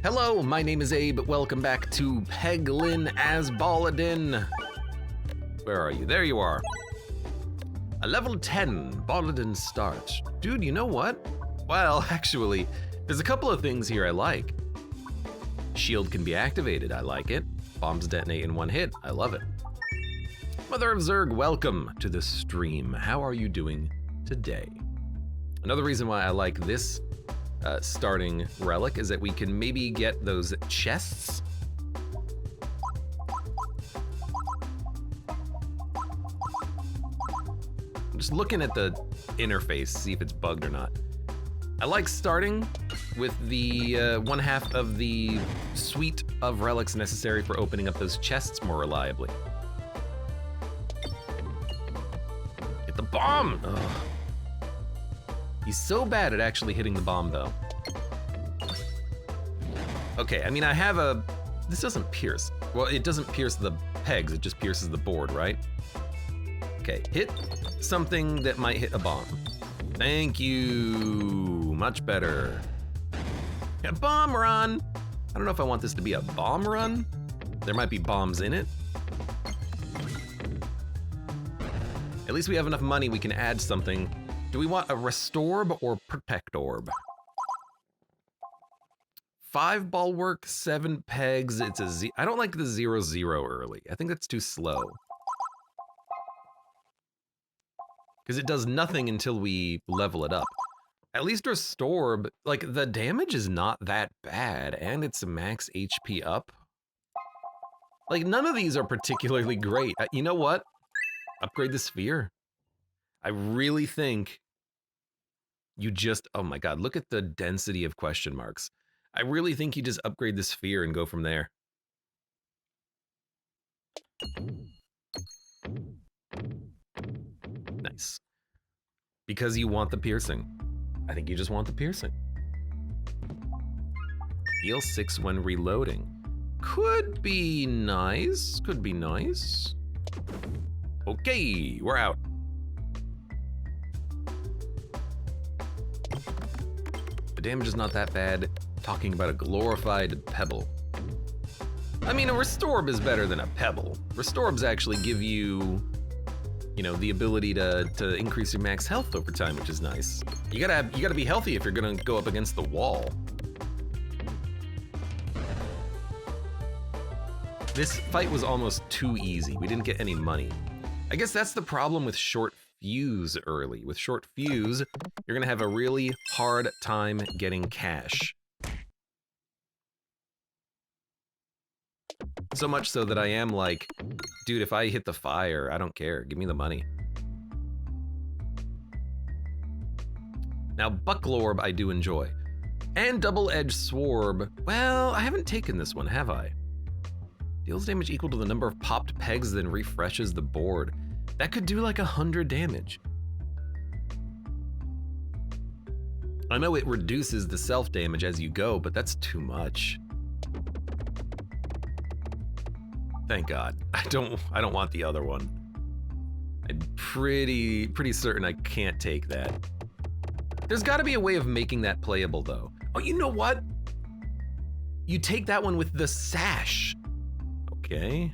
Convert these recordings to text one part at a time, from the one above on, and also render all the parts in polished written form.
Hello, my name is Abe. Welcome back to Peglin as Baladin. Where are you? There you are. A level 10 Baladin start. Dude, you know what? Well, actually, there's a couple of things here I like. Shield can be activated, I like it. Bombs detonate in one hit, I love it. Mother of Zerg, welcome to the stream. How are you doing today? Another reason why I like this starting relic is that we can maybe get those chests. I'm just looking at the interface, see if it's bugged or not. I like starting with the one half of the suite of relics necessary for opening up those chests more reliably. Hit the bomb! Ugh. He's so bad at actually hitting the bomb, though. Okay, I mean, I have a... This doesn't pierce. Well, it doesn't pierce the pegs, it just pierces the board, right? Okay, hit something that might hit a bomb. Thank you. Much better. A bomb run! I don't know if I want this to be a bomb run. There might be bombs in it. At least we have enough money we can add something. Do we want a Restorb or Protect Orb? 5 bulwark, 7 pegs, it's a Z. I don't like the 0-0 early. I think that's too slow. Because it does nothing until we level it up. At least Restorb, like the damage is not that bad and it's a max HP up. Like none of these are particularly great. You know what? Upgrade the sphere. I really think you just, oh my God, look at the density of question marks. I really think you just upgrade the sphere and go from there. Nice. Because you want the piercing. I think you just want the piercing. Heal 6 when reloading. Could be nice, could be nice. Okay, we're out. The damage is not that bad. Talking about a glorified pebble. I mean, a Restorb is better than a pebble. Restorbs actually give you, you know, the ability to increase your max health over time, which is nice. You gotta be healthy if you're gonna go up against the wall. This fight was almost too easy. We didn't get any money. I guess that's the problem with short fuse early. With short fuse, you're gonna have a really hard time getting cash. So much so that I am like, dude, if I hit the fire, I don't care, give me the money. Now, Bucklorb I do enjoy. And Double-Edged Swarb, well, I haven't taken this one, have I? Deals damage equal to the number of popped pegs, then refreshes the board. That could do like 100 damage. I know it reduces the self damage as you go, but that's too much. Thank God. I don't want the other one. I'm pretty certain I can't take that. There's gotta be a way of making that playable though. Oh, you know what? You take that one with the sash. Okay,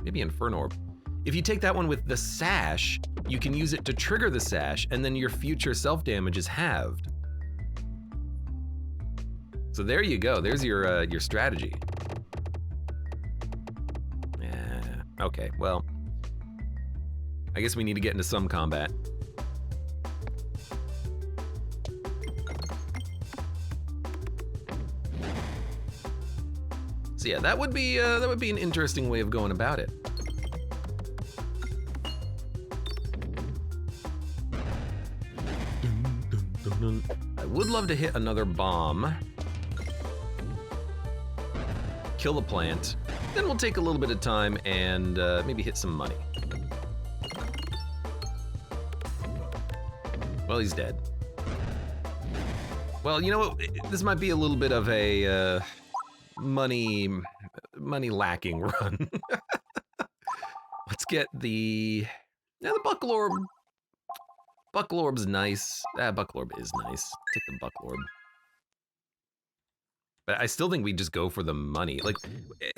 maybe Inferno. If you take that one with the sash, you can use it to trigger the sash, and then your future self-damage is halved. So there you go, there's your strategy. Yeah, okay, well, I guess we need to get into some combat. So yeah, that would be an interesting way of going about it. I would love to hit another bomb. Kill the plant. Then we'll take a little bit of time and maybe hit some money. Well, he's dead. Well, you know what? This might be a little bit of a money lacking run. Let's get the Bucklorb. Bucklorb's nice. Bucklorb is nice. Take the Bucklorb. But I still think we just go for the money. Like,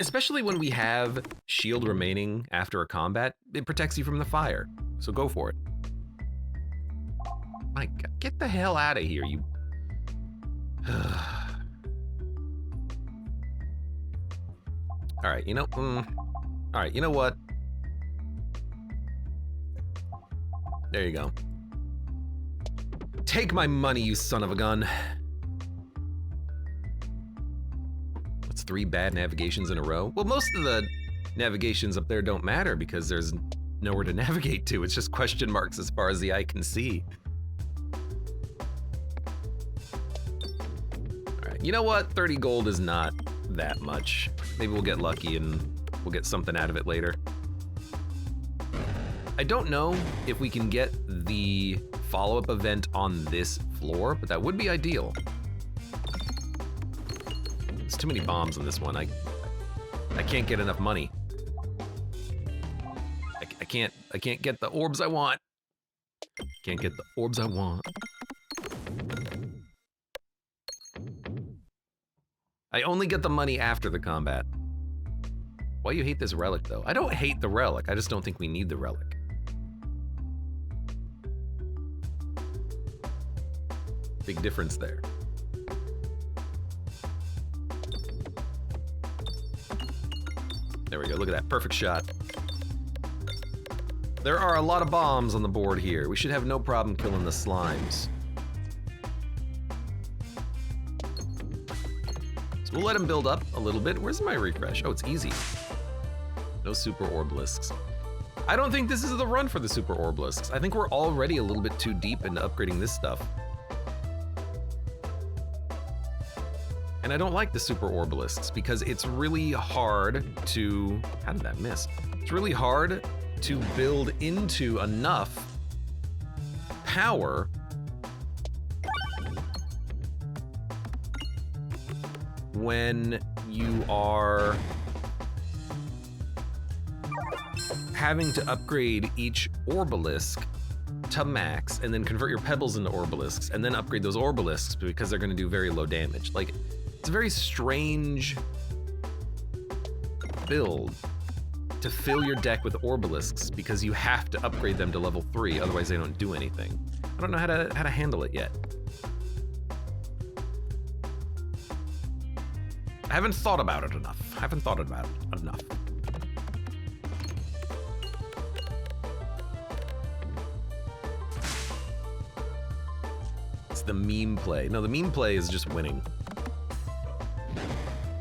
especially when we have shield remaining after a combat, it protects you from the fire. So go for it. My God, get the hell out of here, you. All right, you know, all right, you know what? There you go. Take my money, you son of a gun. What's 3 bad navigations in a row? Well, most of the navigations up there don't matter because there's nowhere to navigate to. It's just question marks as far as the eye can see. All right, you know what? 30 gold is not that much. Maybe we'll get lucky and we'll get something out of it later. I don't know if we can get the follow-up event on this floor, but that would be ideal. There's too many bombs on this one. I can't get enough money. I can't get the orbs I want. Can't get the orbs I want. I only get the money after the combat. Why you hate this relic though? I don't hate the relic, I just don't think we need the relic. Big difference there. There we go, look at that, perfect shot. There are a lot of bombs on the board here. We should have no problem killing the slimes. So we'll let him build up a little bit. Where's my refresh? Oh, it's easy. No super orblisks. I don't think this is the run for the super orblisks. I think we're already a little bit too deep into upgrading this stuff. And I don't like the super orbalisks because it's really hard to, how did that miss? It's really hard to build into enough power when you are having to upgrade each orbalisk to max and then convert your pebbles into orbalisks and then upgrade those orbalisks because they're going to do very low damage. Like, it's a very strange build to fill your deck with orbalisks because you have to upgrade them to level 3, otherwise they don't do anything. I don't know how to handle it yet. I haven't thought about it enough. It's the meme play. No, the meme play is just winning.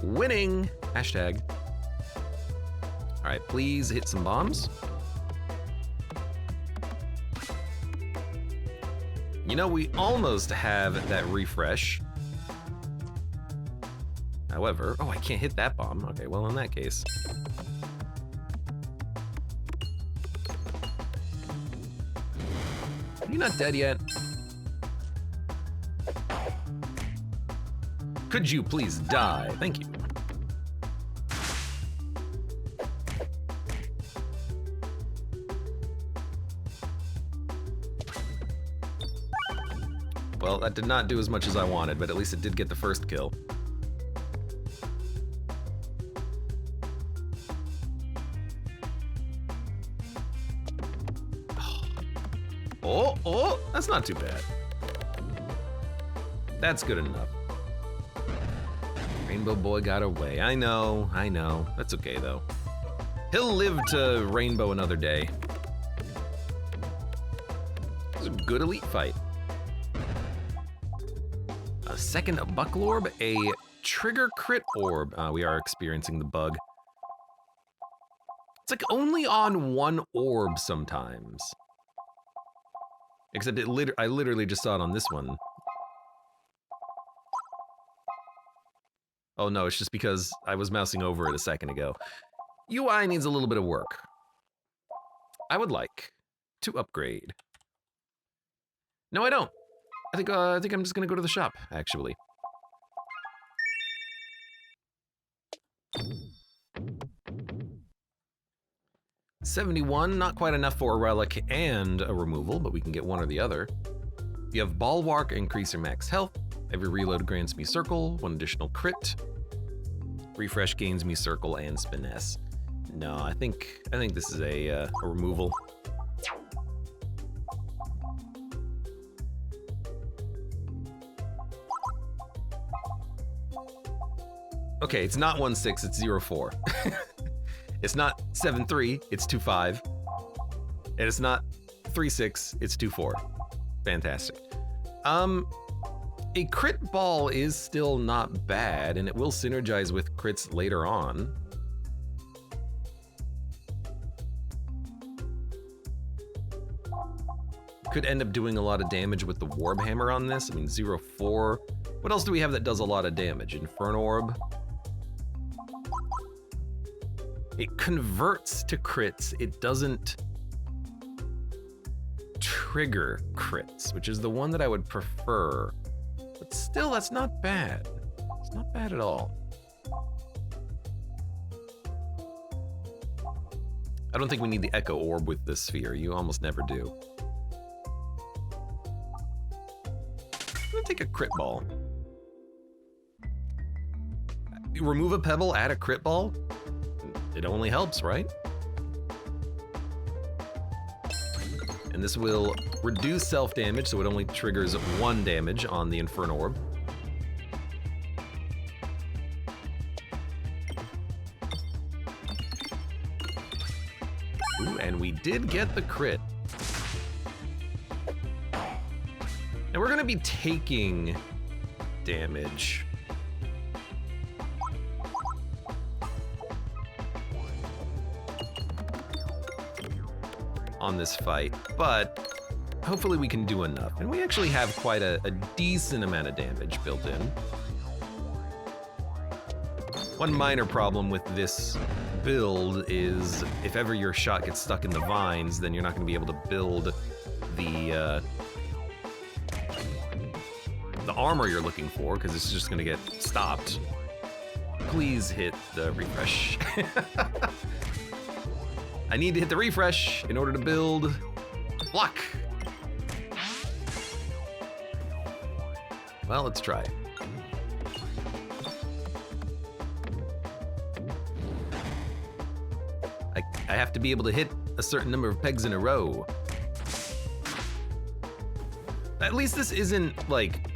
Winning! Hashtag. All right, please hit some bombs. You know, we almost have that refresh. However, oh, I can't hit that bomb. Okay, well, in that case. Are you not dead yet? Could you please die? Thank you. Well, that did not do as much as I wanted, but at least it did get the first kill. Oh, that's not too bad. That's good enough. Rainbow Boy got away. I know. That's okay, though. He'll live to Rainbow another day. It was a good elite fight. A second buckle orb, a trigger crit orb. We are experiencing the bug. It's like only on one orb sometimes. Except I literally just saw it on this one. Oh no, it's just because I was mousing over it a second ago. UI needs a little bit of work. I would like to upgrade. No, I don't. I think I'm just gonna go to the shop, actually. $71, not quite enough for a relic and a removal, but we can get one or the other. You have Bulwark, increase your max health. Every reload grants me circle, 1 additional crit. Refresh gains me circle and spiness. No, I think this is a removal. Okay, it's not 1-6, it's 0-4. It's not 7-3, it's 2-5. And it's not 3-6, it's 2-4. Fantastic. A crit ball is still not bad, and it will synergize with crits later on. Could end up doing a lot of damage with the Warb Hammer on this. I mean, 0-4. What else do we have that does a lot of damage? Inferno Orb. It converts to crits. It doesn't trigger crits, which is the one that I would prefer. But still, that's not bad. It's not bad at all. I don't think we need the Echo Orb with this sphere. You almost never do. I'm gonna take a crit ball. You remove a pebble, add a crit ball. It only helps, right? And this will reduce self-damage, so it only triggers 1 damage on the Inferno Orb. Ooh, and we did get the crit. And we're gonna be taking damage. On this fight, but hopefully we can do enough. And we actually have quite a decent amount of damage built in. One minor problem with this build is if ever your shot gets stuck in the vines, then you're not going to be able to build the armor you're looking for, because it's just going to get stopped. Please hit the refresh. I need to hit the refresh in order to build block. Well, let's try. I have to be able to hit a certain number of pegs in a row. At least this isn't like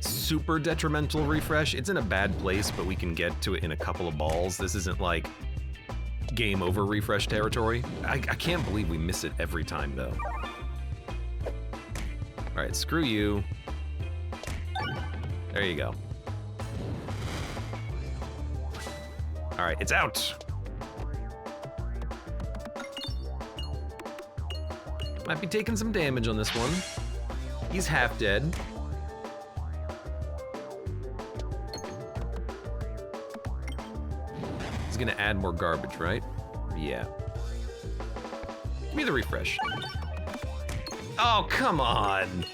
super detrimental refresh. It's in a bad place, but we can get to it in a couple of balls. This isn't like game over refresh territory. I can't believe we miss it every time though. All right, screw you. There you go. All right, it's out. Might be taking some damage on this one. He's half dead. He's gonna add more garbage, right? Yeah. Give me the refresh. Oh, come on.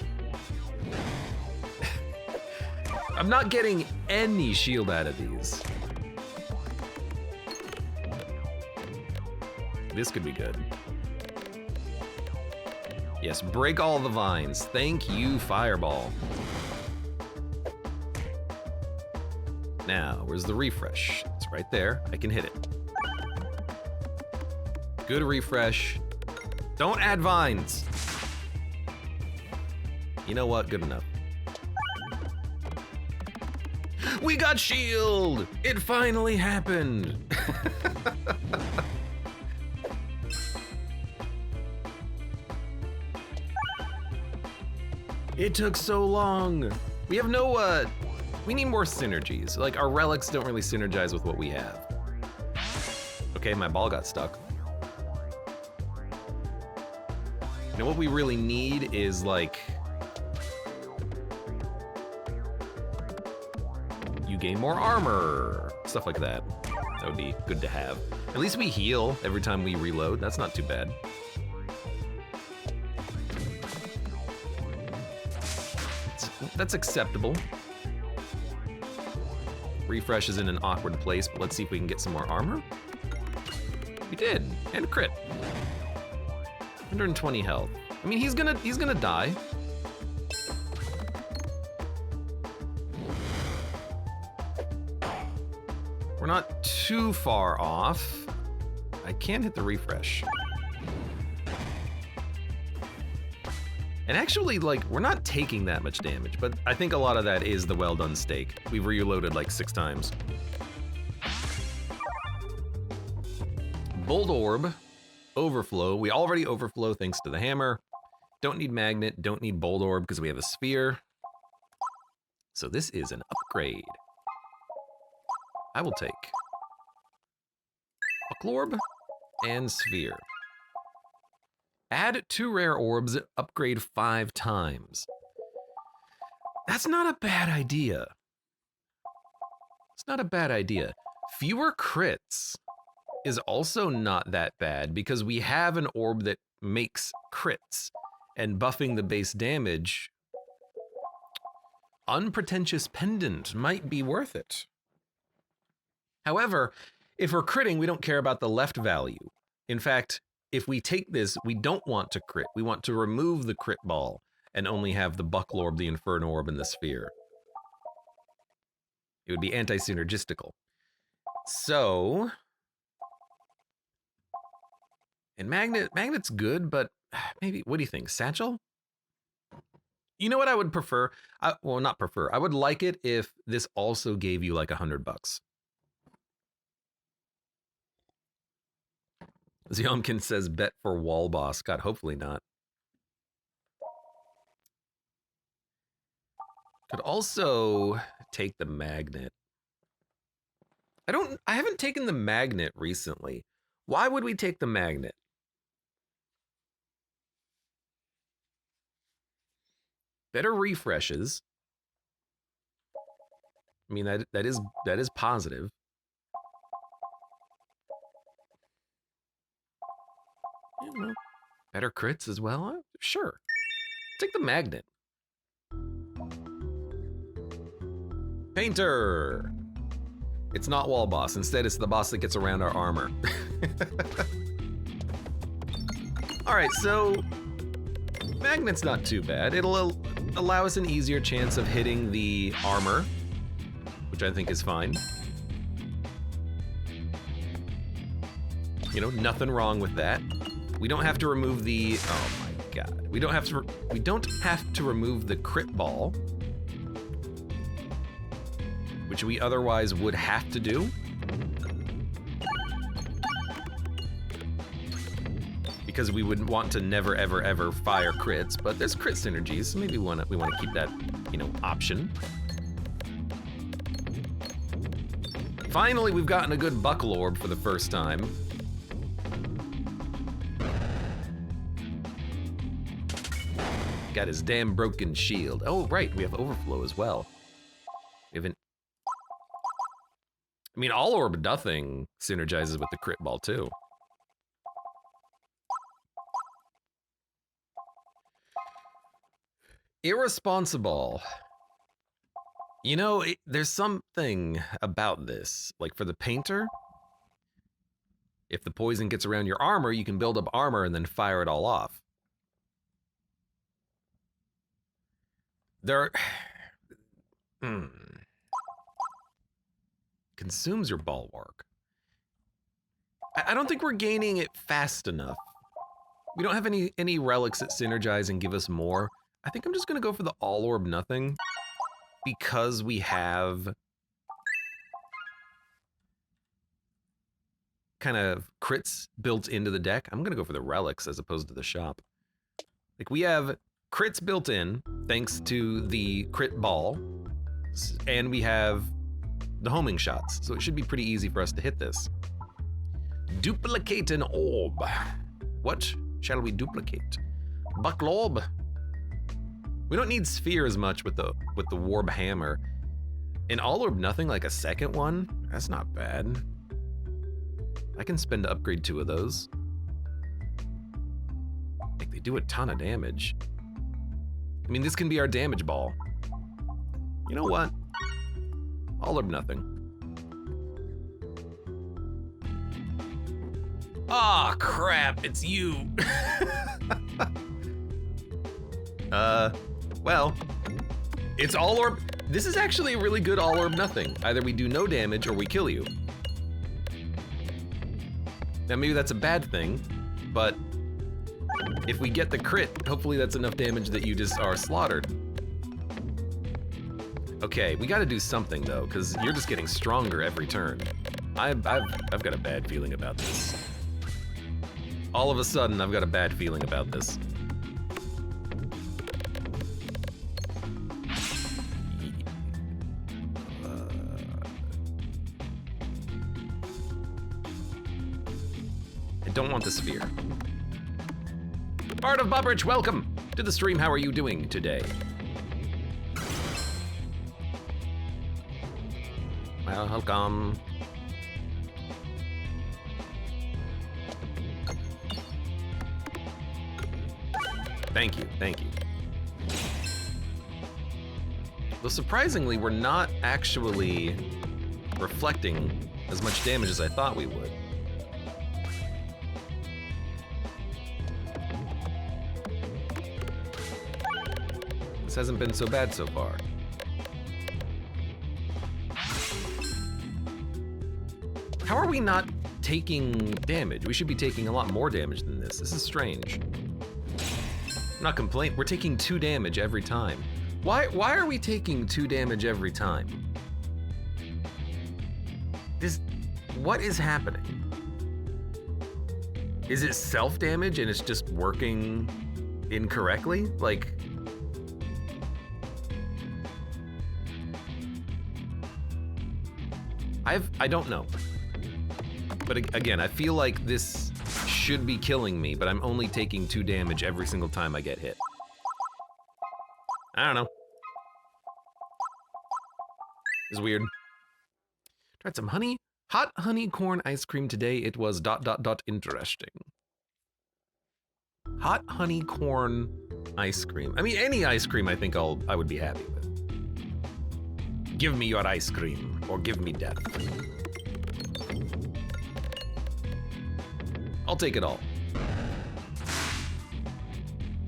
I'm not getting any shield out of these. This could be good. Yes, break all the vines. Thank you, Fireball. Now, where's the refresh? It's right there. I can hit it. Good refresh. Don't add vines. You know what? Good enough. We got shield! It finally happened! It took so long. We have no, we need more synergies. Like, our relics don't really synergize with what we have. Okay, my ball got stuck. You know what we really need is, like, you gain more armor, stuff like that. That would be good to have. At least we heal every time we reload. That's not too bad. That's acceptable. Refresh is in an awkward place, but let's see if we can get some more armor. We did, and a crit. 120 health. I mean, he's gonna die. We're not too far off. I can hit the refresh. And actually, like, we're not taking that much damage, but I think a lot of that is the well-done steak. We've reloaded like 6 times. Bold Orb, Overflow. We already overflow thanks to the hammer. Don't need Magnet, don't need Bold Orb because we have a sphere. So this is an upgrade. I will take Buckle Orb and Sphere. Add 2 rare orbs, upgrade 5 times. That's not a bad idea. It's not a bad idea. Fewer crits is also not that bad because we have an orb that makes crits, and buffing the base damage, Unpretentious Pendant might be worth it. However, if we're critting, we don't care about the left value. In fact, if we take this, we don't want to crit. We want to remove the crit ball and only have the Buckle Orb, the Inferno Orb, and the Sphere. It would be anti-synergistical. So, and Magnet's good, but maybe, what do you think, Satchel? You know what I would prefer? Well, not prefer. I would like it if this also gave you like $100. Ziomkin says bet for wall boss. God, hopefully not. Could also take the magnet. I haven't taken the magnet recently. Why would we take the magnet? Better refreshes. I mean, that is positive. You know, better crits as well? Sure. Take the magnet. Painter! It's not wall boss. Instead, it's the boss that gets around our armor. Alright, so magnet's not too bad. It'll allow us an easier chance of hitting the armor, which I think is fine. You know, nothing wrong with that. We don't have to remove the, oh my god. We don't have to remove the crit ball, which we otherwise would have to do. Because we wouldn't want to never ever ever fire crits, but there's crit synergies, so maybe we want to keep that, you know, option. Finally, we've gotten a good Buckle Orb for the first time. Got his damn broken shield. Oh, right, we have Overflow as well. We haven't... I mean, All Orb Nothing synergizes with the crit ball, too. Irresponsible. You know, there's something about this. Like, for the painter, if the poison gets around your armor, you can build up armor and then fire it all off. Consumes your bulwark. I don't think we're gaining it fast enough. We don't have any relics that synergize and give us more. I think I'm just gonna go for the All Orb Nothing because we have kind of crits built into the deck. I'm gonna go for the relics as opposed to the shop. Like, we have crits built in thanks to the crit ball, and we have the homing shots, so it should be pretty easy for us to hit this. Duplicate an orb. What shall we duplicate? Buckle Orb. We don't need Sphere as much with the Warb Hammer. An All Orb Nothing, like a second one, that's not bad. I can spend to upgrade 2 of those. Like, they do a ton of damage. I mean, this can be our damage ball. You know what? All or nothing. Aw, crap, it's you. Well, it's all orb. This is actually a really good all orb nothing. Either we do no damage or we kill you. Now maybe that's a bad thing, but if we get the crit, hopefully that's enough damage that you just are slaughtered. Okay, we gotta do something though, because you're just getting stronger every turn. I've got a bad feeling about this. All of a sudden, I've got a bad feeling about this. I don't want the sphere. Bard of Bobridge, welcome to the stream. How are you doing today? Welcome. Thank you, thank you. Though surprisingly, we're not actually reflecting as much damage as I thought we would. This hasn't been so bad so far. How are we not taking damage? We should be taking a lot more damage than this. This is strange. I'm not complaining. We're taking 2 damage every time. Why are we taking 2 damage every time? What is happening? Is it self-damage and it's just working incorrectly? Like, I don't know. But again, I feel like this should be killing me, but I'm only taking 2 damage every single time I get hit. I don't know. It's weird. Tried some hot honey corn ice cream today. It was ... interesting. Hot honey corn ice cream. I mean, any ice cream I think I would be happy with. Give me your ice cream, or give me death. I'll take it all.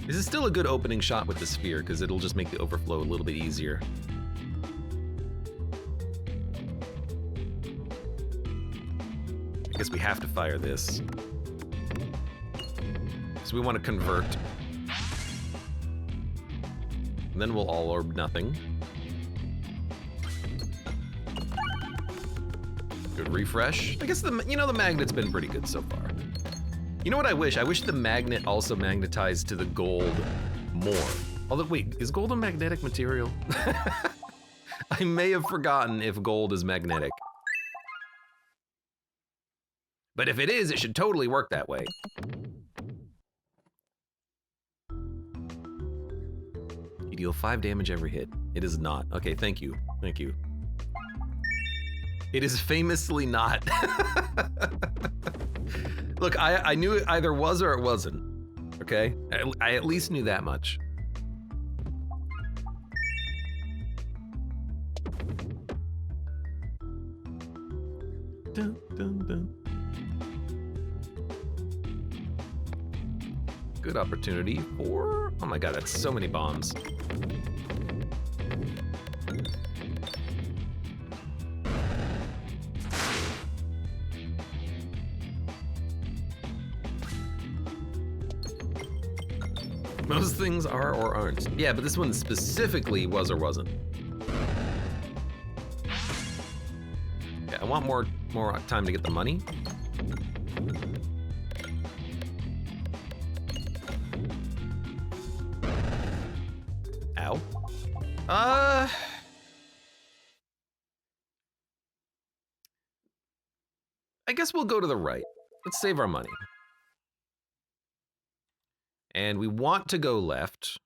This is still a good opening shot with the sphere, because it'll just make the overflow a little bit easier. I guess we have to fire this. So we want to convert. And then we'll all orb nothing. Good refresh. I guess the magnet's been pretty good so far. You know what I wish? I wish the magnet also magnetized to the gold more. Although, wait, is gold a magnetic material? I may have forgotten if gold is magnetic. But if it is, it should totally work that way. You deal 5 damage every hit. It is not. Okay, thank you. Thank you. It is famously not. Look, I knew it either was or it wasn't. Okay? I at least knew that much. Dun, dun, dun. Good opportunity for... Oh my god, that's so many bombs. Most things are or aren't. Yeah, but this one specifically was or wasn't. Yeah, I want more time to get the money. Ow. I guess we'll go to the right. Let's save our money. And we want to go left.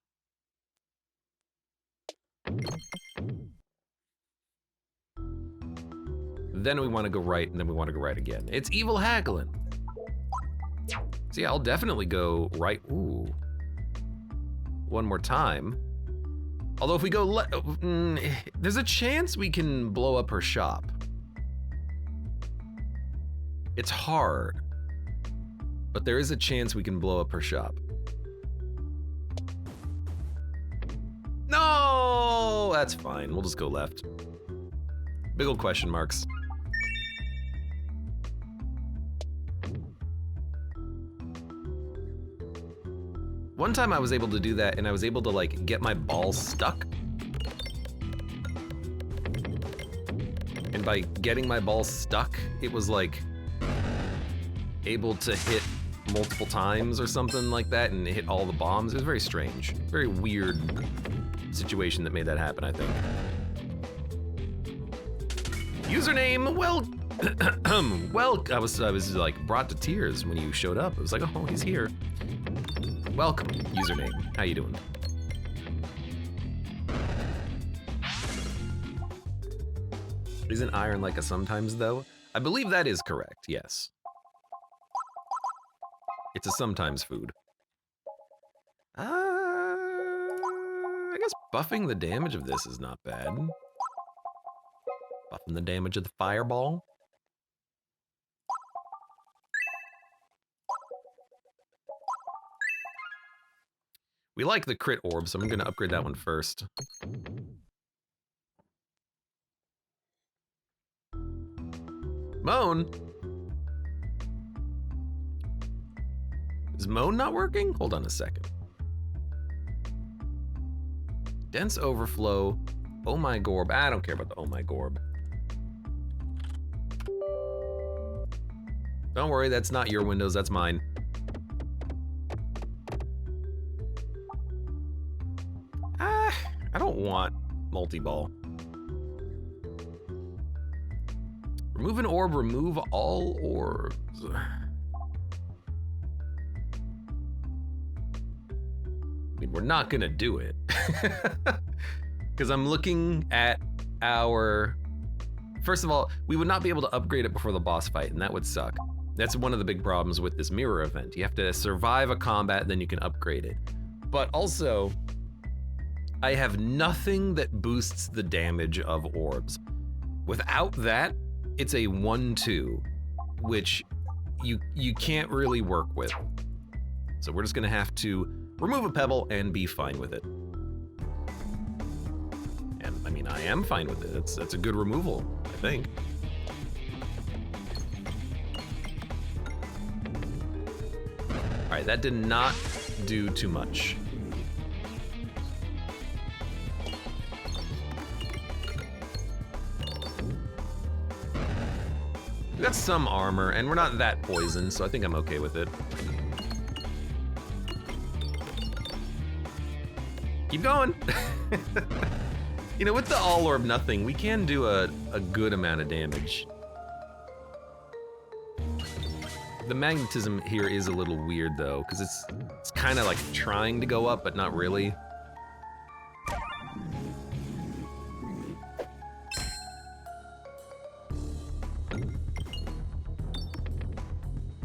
Then we want to go right, and then we want to go right again. It's evil haggling. So yeah, I'll definitely go right. Ooh. One more time. Although if we go left, there's a chance we can blow up her shop. It's hard, but there is a chance we can blow up her shop. No, that's fine. We'll just go left. Big old question marks. One time I was able to do that, and I was able to like get my ball stuck. And by getting my ball stuck, it was like able to hit multiple times or something like that and hit all the bombs. It was very strange. Very weird situation that made that happen, I think. Username, I was like brought to tears when you showed up. It was like, oh, he's here. Welcome, username. How you doing? Isn't iron like a sometimes though? I believe that is correct, yes. It's a sometimes food. I guess buffing the damage of this is not bad. Buffing the damage of the fireball. We like the crit orb, so I'm gonna upgrade that one first. Moan? Is Moan not working? Hold on a second. Dense overflow. Oh my gorb. I don't care about the oh my gorb. Don't worry, that's not your Windows, that's mine. I don't want multi-ball. Remove an orb, remove all orbs. I mean, we're not gonna do it. Because I'm looking at our... First of all, we would not be able to upgrade it before the boss fight, and that would suck. That's one of the big problems with this mirror event. You have to survive a combat, then you can upgrade it. But also, I have nothing that boosts the damage of orbs. Without that, it's a 1-2, which you can't really work with. So we're just gonna have to remove a pebble and be fine with it. And I mean, I am fine with it. That's a good removal, I think. All right, that did not do too much. We got some armor, and we're not that poisoned, so I think I'm okay with it. Keep going. You know, with the all orb nothing, we can do a good amount of damage. The magnetism here is a little weird though, because it's kind of like trying to go up, but not really.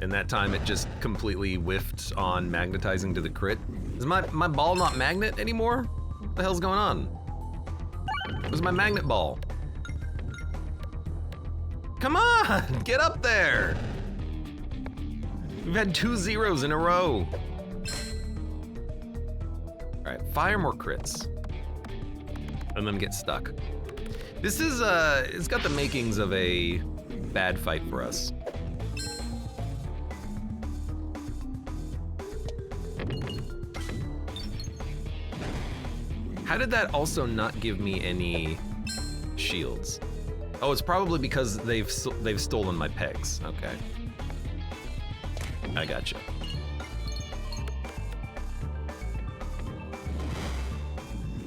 And that time it just completely whiffed on magnetizing to the crit. Is my ball not magnet anymore? What the hell's going on? Where's my magnet ball? Come on, get up there. We've had 2 zeros in a row. All right, fire more crits. And then get stuck. This is, it's got the makings of a bad fight for us. How did that also not give me any shields? Oh, it's probably because they've stolen my pegs. Okay. I gotcha.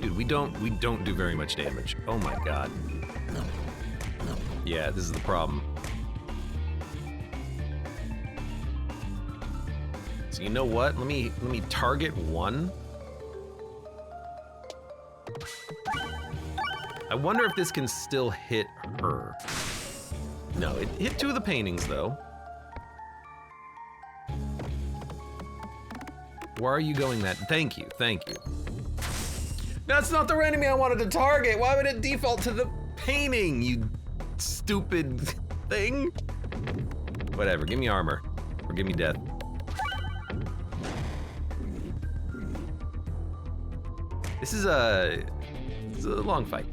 Dude, we don't do very much damage. Oh my god. Yeah, this is the problem. So you know what? Let me target one. I wonder if this can still hit her. No, it hit 2 of the paintings though. Why are you going that? Thank you, thank you. That's not the enemy I wanted to target. Why would it default to the painting, you stupid thing? Whatever, give me armor, or give me death. This is a long fight.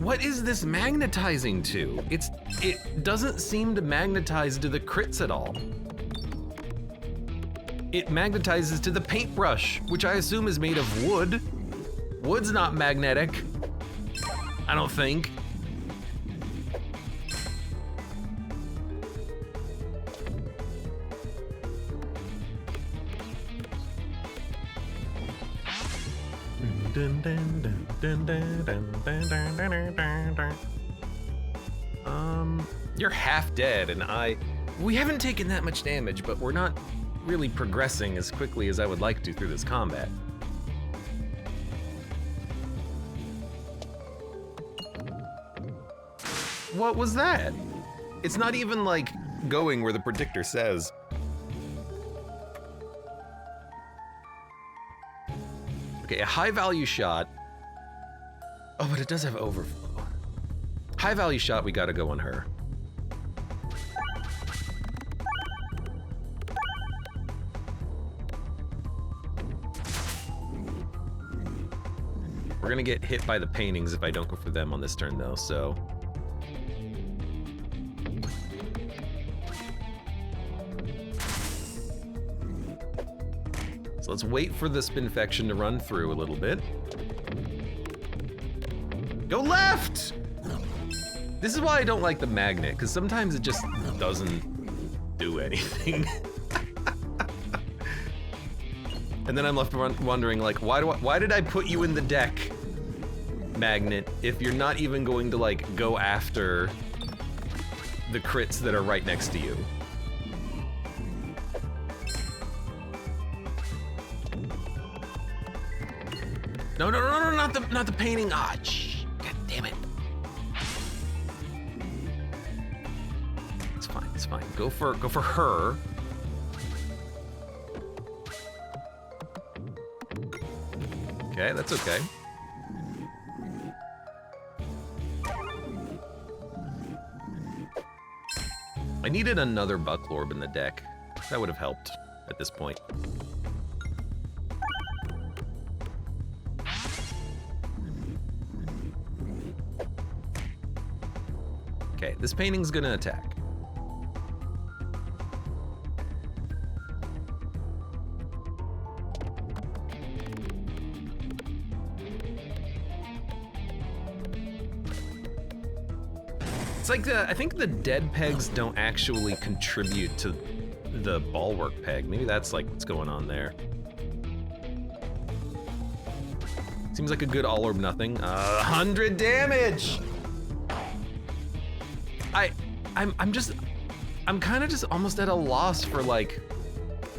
What is this magnetizing to? It doesn't seem to magnetize to the crits at all. It magnetizes to the paintbrush, which I assume is made of wood. Wood's not magnetic, I don't think. You're half dead, and we haven't taken that much damage, but we're not really progressing as quickly as I would like to through this combat. What was that? It's not even like going where the predictor says. Okay, a high value shot. Oh, but it does have overflow. High value shot, we gotta go on her. We're gonna get hit by the paintings if I don't go for them on this turn though, so. So let's wait for the Spinfection to run through a little bit. Go left! This is why I don't like the magnet, because sometimes it just doesn't do anything. And then I'm left wondering, like, why did I put you in the deck, magnet, if you're not even going to, like, go after the crits that are right next to you? No, not the painting. Ah, shh. God damn it. It's fine. Go for her. Okay, that's okay. I needed another Buck Orb in the deck. That would have helped at this point. Okay, this painting's gonna attack. It's like I think the dead pegs don't actually contribute to the bulwark peg. Maybe that's like what's going on there. Seems like a good all or nothing. 100 damage! I'm kind of just almost at a loss for like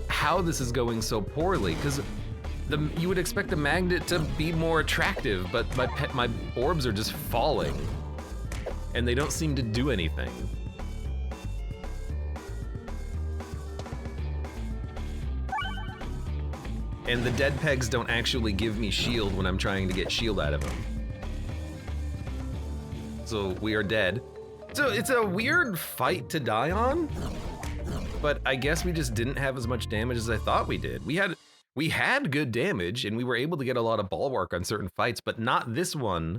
how this is going so poorly, because you would expect the magnet to be more attractive, but my orbs are just falling and they don't seem to do anything. And the dead pegs don't actually give me shield when I'm trying to get shield out of them. So we are dead. So it's a weird fight to die on, but I guess we just didn't have as much damage as I thought we did. We had good damage and we were able to get a lot of bulwark on certain fights, but not this one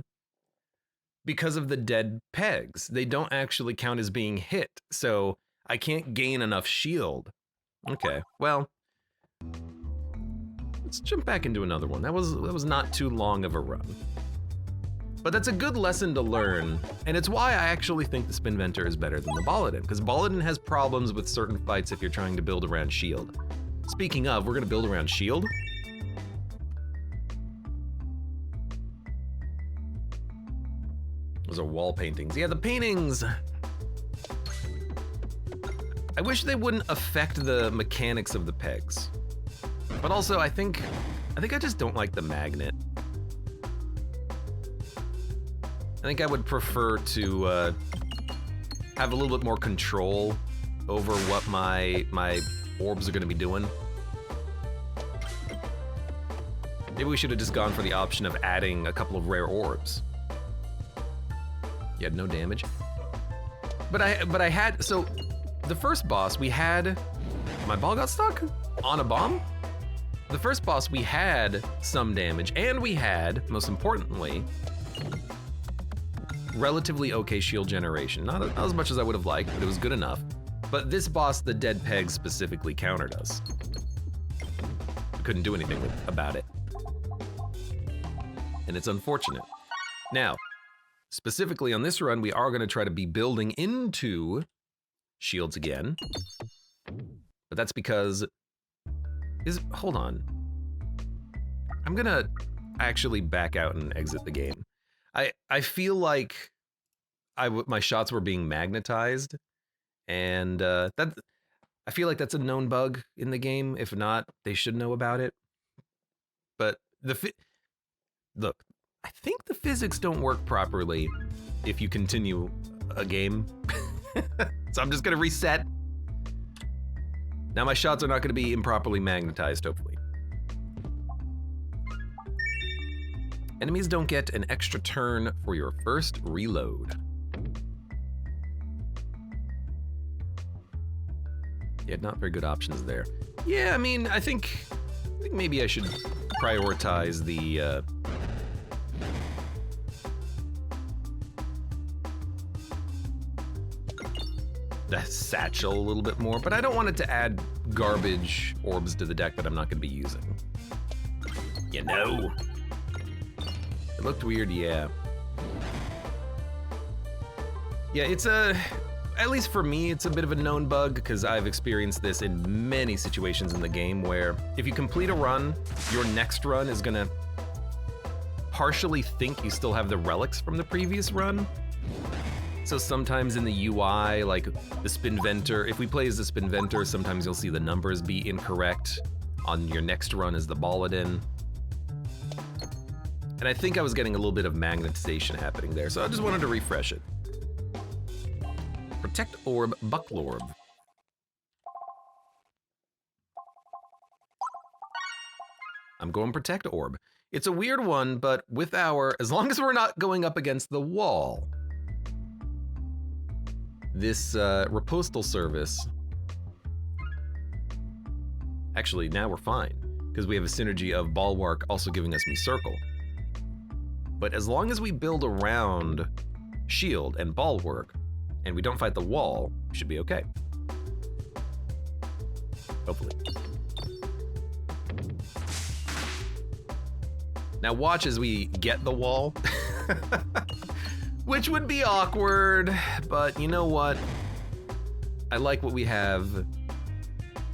because of the dead pegs. They don't actually count as being hit, so I can't gain enough shield. Okay, well, let's jump back into another one. That was not too long of a run. But that's a good lesson to learn, and it's why I actually think the Spinventer is better than the Bolladin, because Bolladin has problems with certain fights if you're trying to build around shield. Speaking of, we're gonna build around shield. Those are wall paintings. Yeah, the paintings. I wish they wouldn't affect the mechanics of the pegs. But also, I think I just don't like the magnet. I think I would prefer to have a little bit more control over what my orbs are gonna be doing. Maybe we should have just gone for the option of adding a couple of rare orbs. You had no damage. But I had, so the first boss we had, my ball got stuck on a bomb? The first boss we had some damage, and we had, most importantly, relatively okay shield generation. Not as much as I would have liked, but it was good enough. But this boss, the dead peg, specifically countered us. We couldn't do anything about it. And it's unfortunate. Now, specifically on this run, we are going to try to be building into shields again. But that's because... Hold on. I'm going to actually back out and exit the game. I feel like my shots were being magnetized. And I feel like that's a known bug in the game. If not, they should know about it. But look, I think the physics don't work properly if you continue a game. So I'm just gonna reset. Now my shots are not gonna be improperly magnetized, hopefully. Enemies don't get an extra turn for your first reload. Yeah, not very good options there. Yeah, I mean, I think maybe I should prioritize the satchel a little bit more, but I don't want it to add garbage orbs to the deck that I'm not going to be using. You know? It looked weird, yeah. Yeah, it's at least for me, it's a bit of a known bug because I've experienced this in many situations in the game where if you complete a run, your next run is gonna partially think you still have the relics from the previous run. So sometimes in the UI, like the Spinventor, if we play as the Spinventor, sometimes you'll see the numbers be incorrect on your next run as the Baladin. And I think I was getting a little bit of magnetization happening there, so I just wanted to refresh it. Protect Orb, Bucklorb. I'm going Protect Orb. It's a weird one, but with as long as we're not going up against the wall, this Ripostal service, actually now we're fine, because we have a synergy of Bulwark also giving us Me Circle. But as long as we build around Shield and Bulwark, and we don't fight the wall, we should be okay. Hopefully. Now watch as we get the wall. Which would be awkward, but you know what? I like what we have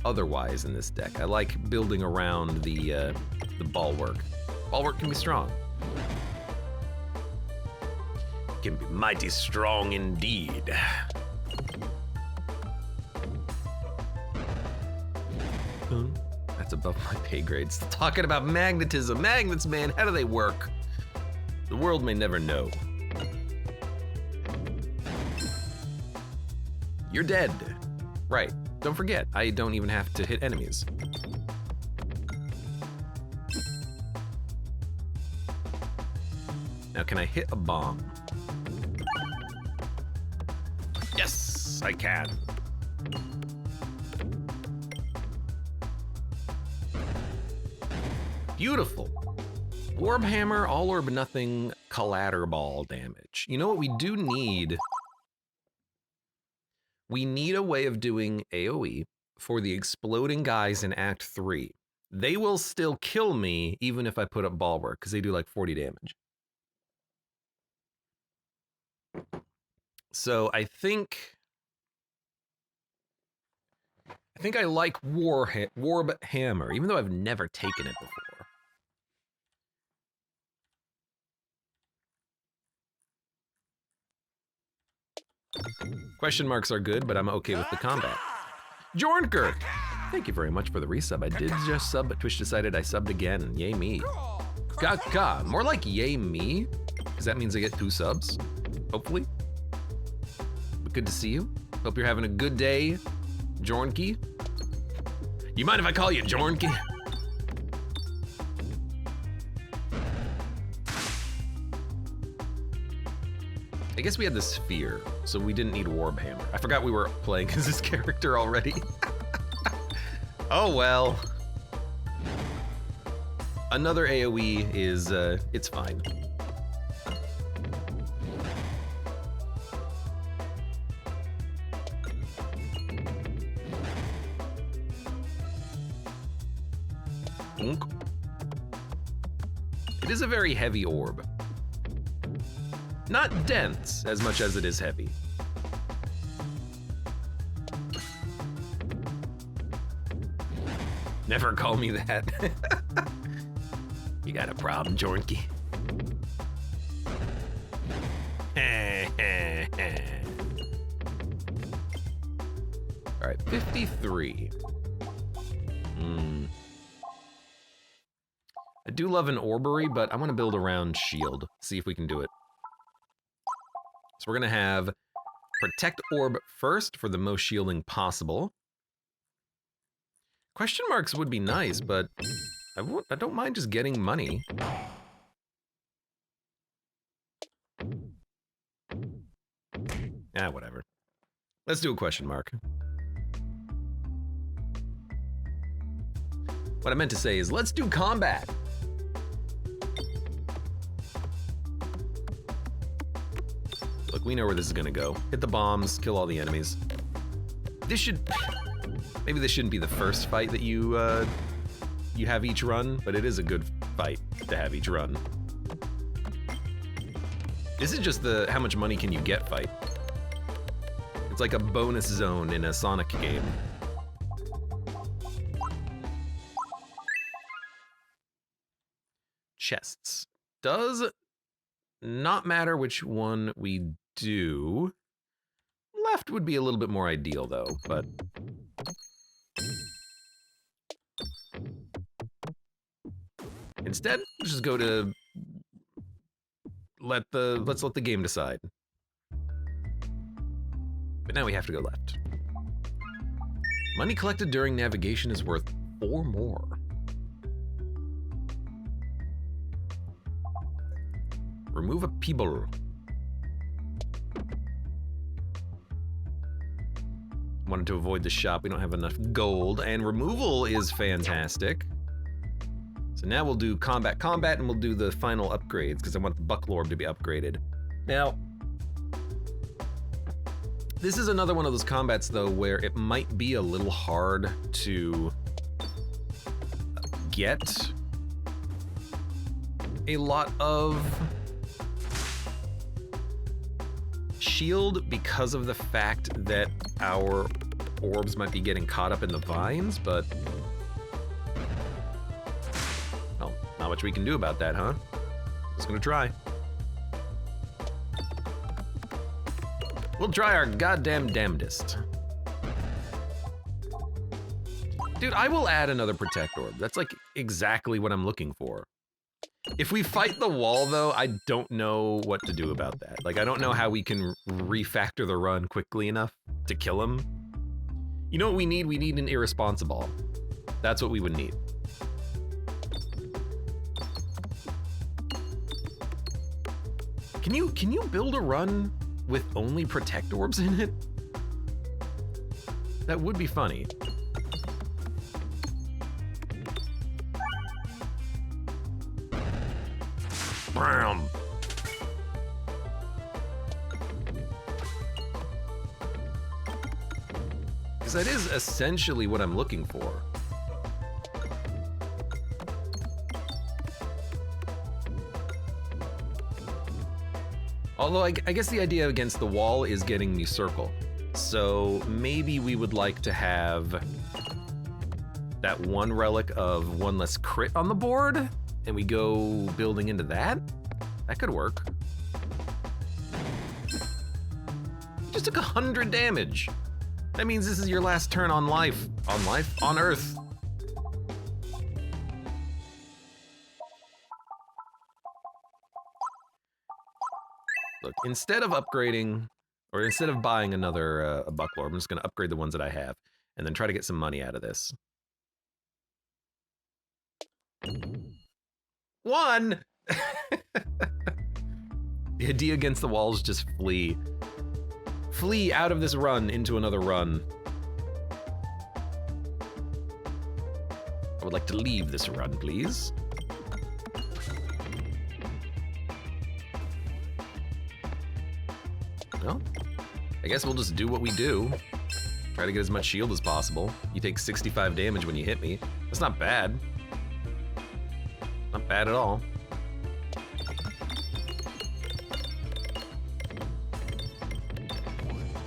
otherwise in this deck. I like building around the Bulwark. Bulwark can be strong. Can be mighty strong indeed. That's above my pay grade. Still talking about magnetism. Magnets, man, how do they work? The world may never know. You're dead. Right, don't forget, I don't even have to hit enemies. Now can I hit a bomb? Yes, I can. Beautiful. Orb Hammer, all or nothing, collateral damage. You know what we do need? We need a way of doing AoE for the exploding guys in Act 3. They will still kill me even if I put up Bulwark, because they do like 40 damage. So I think I like Warb Hammer, even though I've never taken it before. Question marks are good, but I'm okay with the combat. Jornker! Thank you very much for the resub. I did just sub, but Twitch decided I subbed again. Yay me. Kaka, more like yay me? Because that means I get 2 subs, hopefully. But good to see you. Hope you're having a good day, Jornky. You mind if I call you Jornky? I guess we had the sphere, so we didn't need Warb Hammer. I forgot we were playing as this character already. Oh well. Another AoE is, it's fine. Unk. It is a very heavy orb. Not dense as much as it is heavy. Never call me that. You got a problem, Jornky? All right, 53. I do love an orbery, but I want to build a round shield. See if we can do it. So we're gonna have protect orb first for the most shielding possible. Question marks would be nice, but I don't mind just getting money. Ah, whatever. Let's do a question mark. What I meant to say is, let's do combat. Look, we know where this is gonna go. Hit the bombs, kill all the enemies. This should... Maybe this shouldn't be the first fight that you have each run, but it is a good fight to have each run. This is just the how much money can you get fight. It's like a bonus zone in a Sonic game. Chests. Does not matter which one we do. Left would be a little bit more ideal though, but... Instead, let's just go to... Let's let the game decide. But now we have to go left. Money collected during navigation is worth 4 more. Remove a people. Wanted to avoid the shop, we don't have enough gold, and removal is fantastic. So now we'll do combat, and we'll do the final upgrades, because I want the Bucklorb to be upgraded. Now, this is another one of those combats, though, where it might be a little hard to get a lot of shield because of the fact that our orbs might be getting caught up in the vines, but... Well, not much we can do about that, huh? Just gonna try. We'll try our goddamn damnedest. Dude, I will add another Protect Orb. That's like exactly what I'm looking for. If we fight the wall, though, I don't know what to do about that. Like, I don't know how we can refactor the run quickly enough to kill him. You know what we need? We need an Irresponsible. That's what we would need. Can you build a run with only Protect Orbs in it? That would be funny. Bam! Because that is essentially what I'm looking for. Although I guess the idea against the wall is getting the circle. So maybe we would like to have that one relic of one less crit on the board, and we go building into that? That could work. You just took 100 damage. That means this is your last turn on life. On Earth. Look, instead of upgrading, or instead of buying another a Bucklorb, I'm just gonna upgrade the ones that I have, and then try to get some money out of this. One! The idea against the wall is just flee. Flee out of this run into another run. I would like to leave this run, please. Well, I guess we'll just do what we do. Try to get as much shield as possible. You take 65 damage when you hit me. That's not bad. Not bad at all.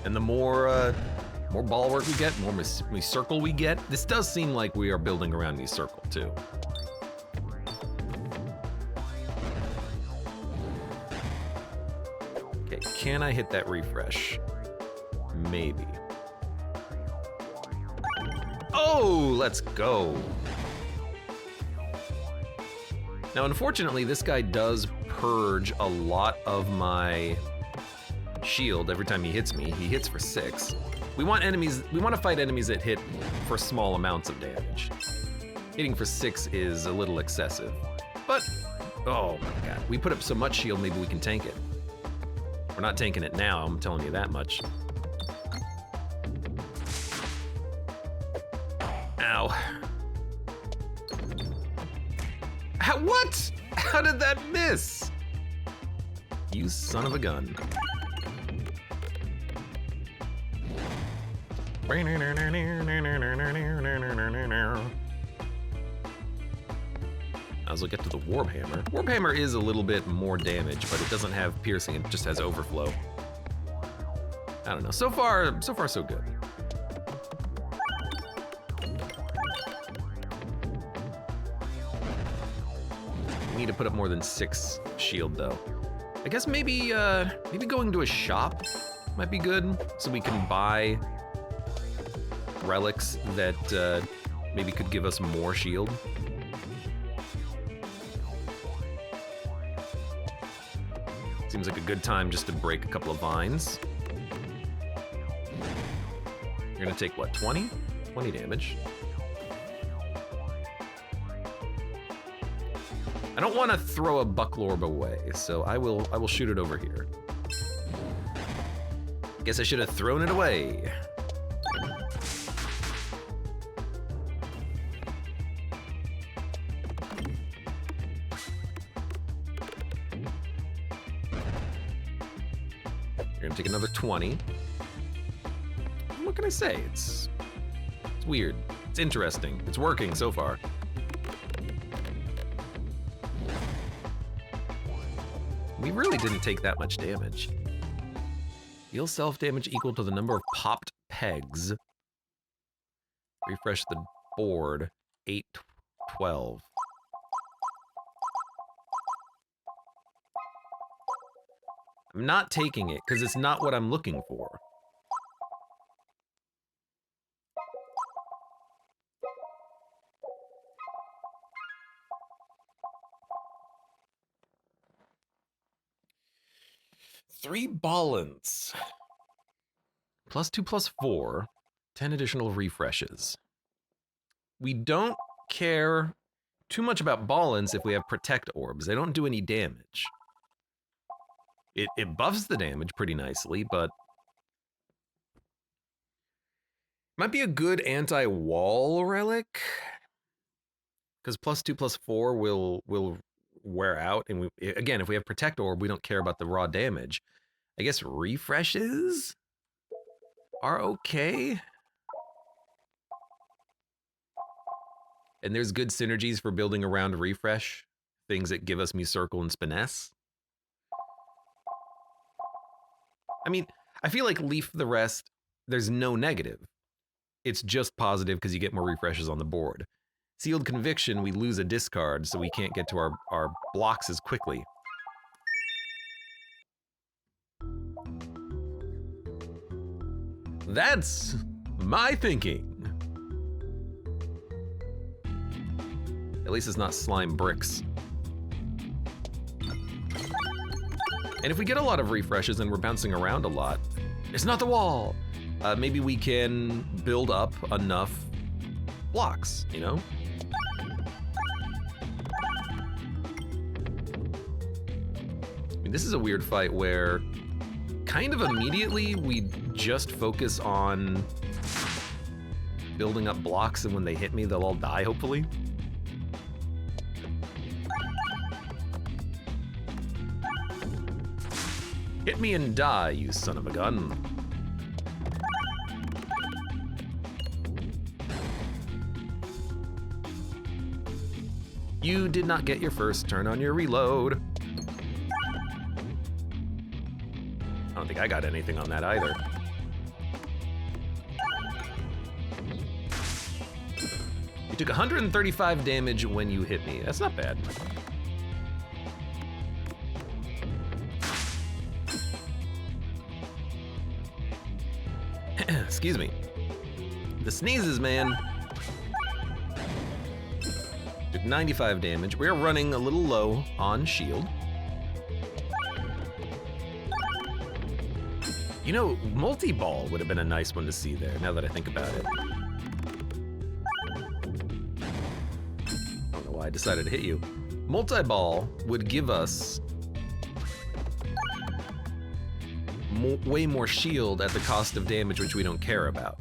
And the more ball work we get, more circle we get. This does seem like we are building around me circle too. Okay, can I hit that refresh? Maybe. Oh, let's go. Now, unfortunately, this guy does purge a lot of my shield every time he hits me. He hits for 6. We want to fight enemies that hit for small amounts of damage. Hitting for 6 is a little excessive. But, oh my god, we put up so much shield, maybe we can tank it. We're not tanking it now, I'm telling you that much. Ow. What? How did that miss? You son of a gun. As we'll get to the Warhammer. Warhammer is a little bit more damage, but it doesn't have piercing, it just has overflow. I don't know. So far, so good. We need to put up more than 6 shield though. I guess maybe going to a shop might be good, so we can buy relics that maybe could give us more shield. Seems like a good time just to break a couple of vines. You're gonna take what, 20? 20 damage. I don't want to throw a bucklorb away, so I will shoot it over here. Guess I should have thrown it away. You're gonna take another 20. What can I say? It's weird. It's interesting. It's working so far. We really didn't take that much damage. Deal self-damage equal to the number of popped pegs. Refresh the board. 8, 12. I'm not taking it, because it's not what I'm looking for. Three ballons. +2 +4. 10 additional refreshes. We don't care too much about ballons if we have protect orbs. They don't do any damage. It buffs the damage pretty nicely, but might be a good anti-wall relic. Because +2 +4 will wear out, and again, if we have protect orb, we don't care about the raw damage. I guess refreshes are okay. And there's good synergies for building around refresh, things that give us Circle and Spinesse. I mean, I feel like Leaf the Rest, there's no negative. It's just positive because you get more refreshes on the board. Sealed Conviction, we lose a discard, so we can't get to our blocks as quickly. That's my thinking. At least it's not slime bricks. And if we get a lot of refreshes and we're bouncing around a lot, it's not the wall. Maybe we can build up enough blocks, you know? I mean, this is a weird fight where kind of immediately we just focus on building up blocks, and when they hit me, they'll all die, hopefully. Hit me and die, you son of a gun. You did not get your first turn on your reload. I don't think I got anything on that either. You took 135 damage when you hit me. That's not bad. Excuse me. The sneezes, man. Took 95 damage. We're running a little low on shield. You know, multi-ball would have been a nice one to see there, now that I think about it. I don't know why I decided to hit you. Multi-ball would give us way more shield at the cost of damage, which we don't care about.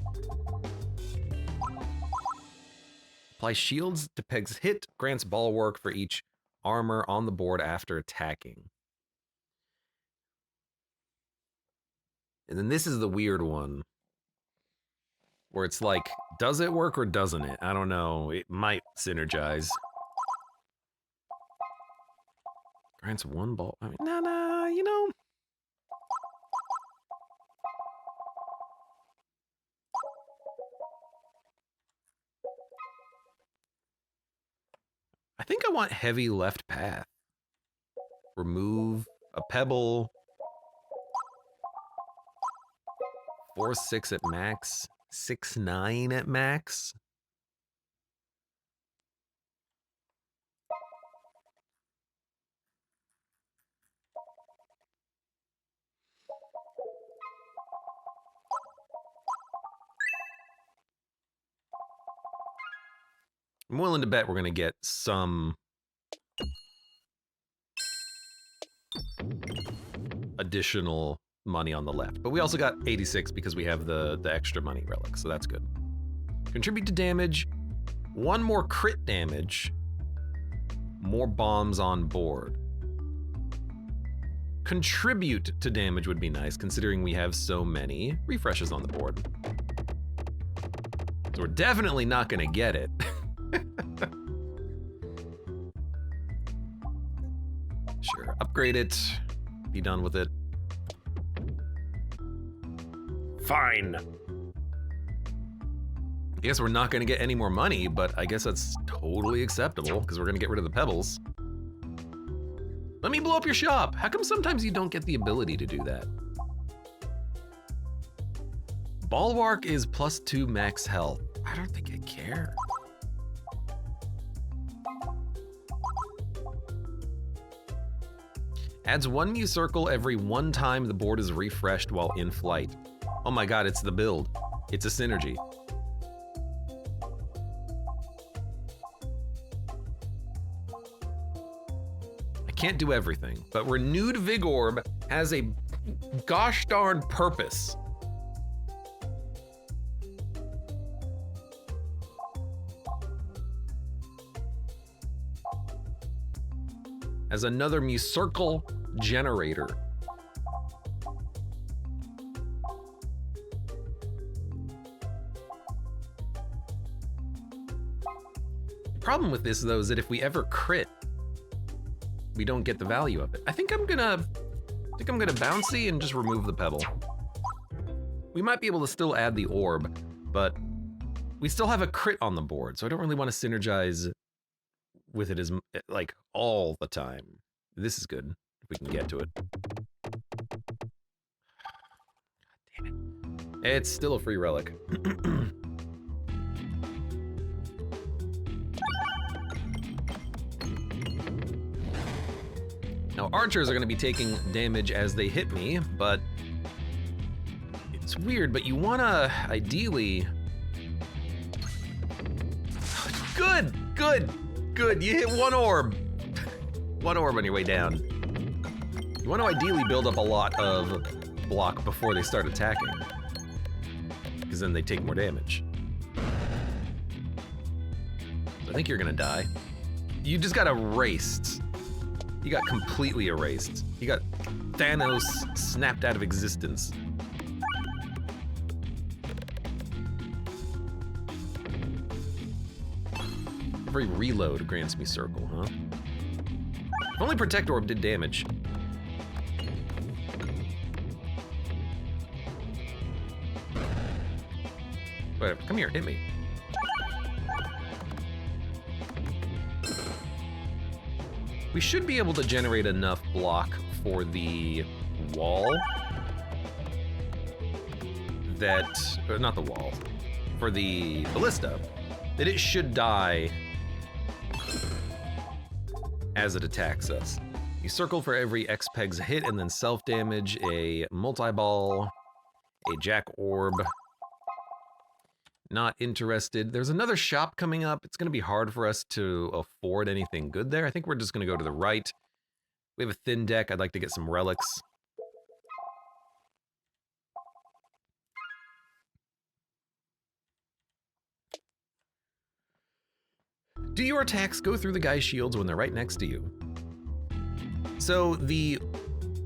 Apply shields to Peg's hit, grants bulwark for each armor on the board after attacking. And then this is the weird one, where it's like, does it work or doesn't it? I don't know. It might synergize. Grants one ball. I mean, nah, you know. I think I want heavy left path. Remove a pebble. 4-6 at max. 6-9 at max. I'm willing to bet we're gonna get some additional money on the left, but we also got 86 because we have the extra money relic, so that's good. Contribute to damage, one more crit damage, more bombs on board. Contribute to damage would be nice, considering we have so many refreshes on the board. So we're definitely not gonna get it. Sure, upgrade it, be done with it. Fine. I guess we're not gonna get any more money, but I guess that's totally acceptable because we're gonna get rid of the pebbles. Let me blow up your shop. How come sometimes you don't get the ability to do that? Bulwark is +2 max health. I don't think I care. Adds 1 Mew circle every 1 time the board is refreshed while in flight. Oh my god, it's the build. It's a synergy. I can't do everything, but Renewed Vigorb has a gosh darn purpose. As another Mew circle generator. The problem with this though is that if we ever crit, we don't get the value of it. I think I'm gonna bouncy and just remove the pebble. We might be able to still add the orb, but we still have a crit on the board, so I don't really want to synergize with it as like all the time. This is good if we can get to it. God damn it. It's still a free relic. Now archers are going to be taking damage as they hit me, but it's weird, but you want to ideally... Good, good. Good, you hit 1 orb. 1 orb on your way down. You want to ideally build up a lot of block before they start attacking, because then they take more damage. I think you're gonna die. You just got erased. You got completely erased. You got Thanos snapped out of existence. every reload grants me circle, huh? If only Protect Orb did damage. Whatever, come here, hit me. We should be able to generate enough block for the wall that, or not the wall, for the ballista, that it should die as it attacks us. You circle for every X pegs hit and then self-damage, a multi-ball, a jack orb. Not interested. There's another shop coming up. It's gonna be hard for us to afford anything good there. I think we're just gonna go to the right. We have a thin deck. I'd like to get some relics. Do your attacks go through the guy's shields when they're right next to you? So the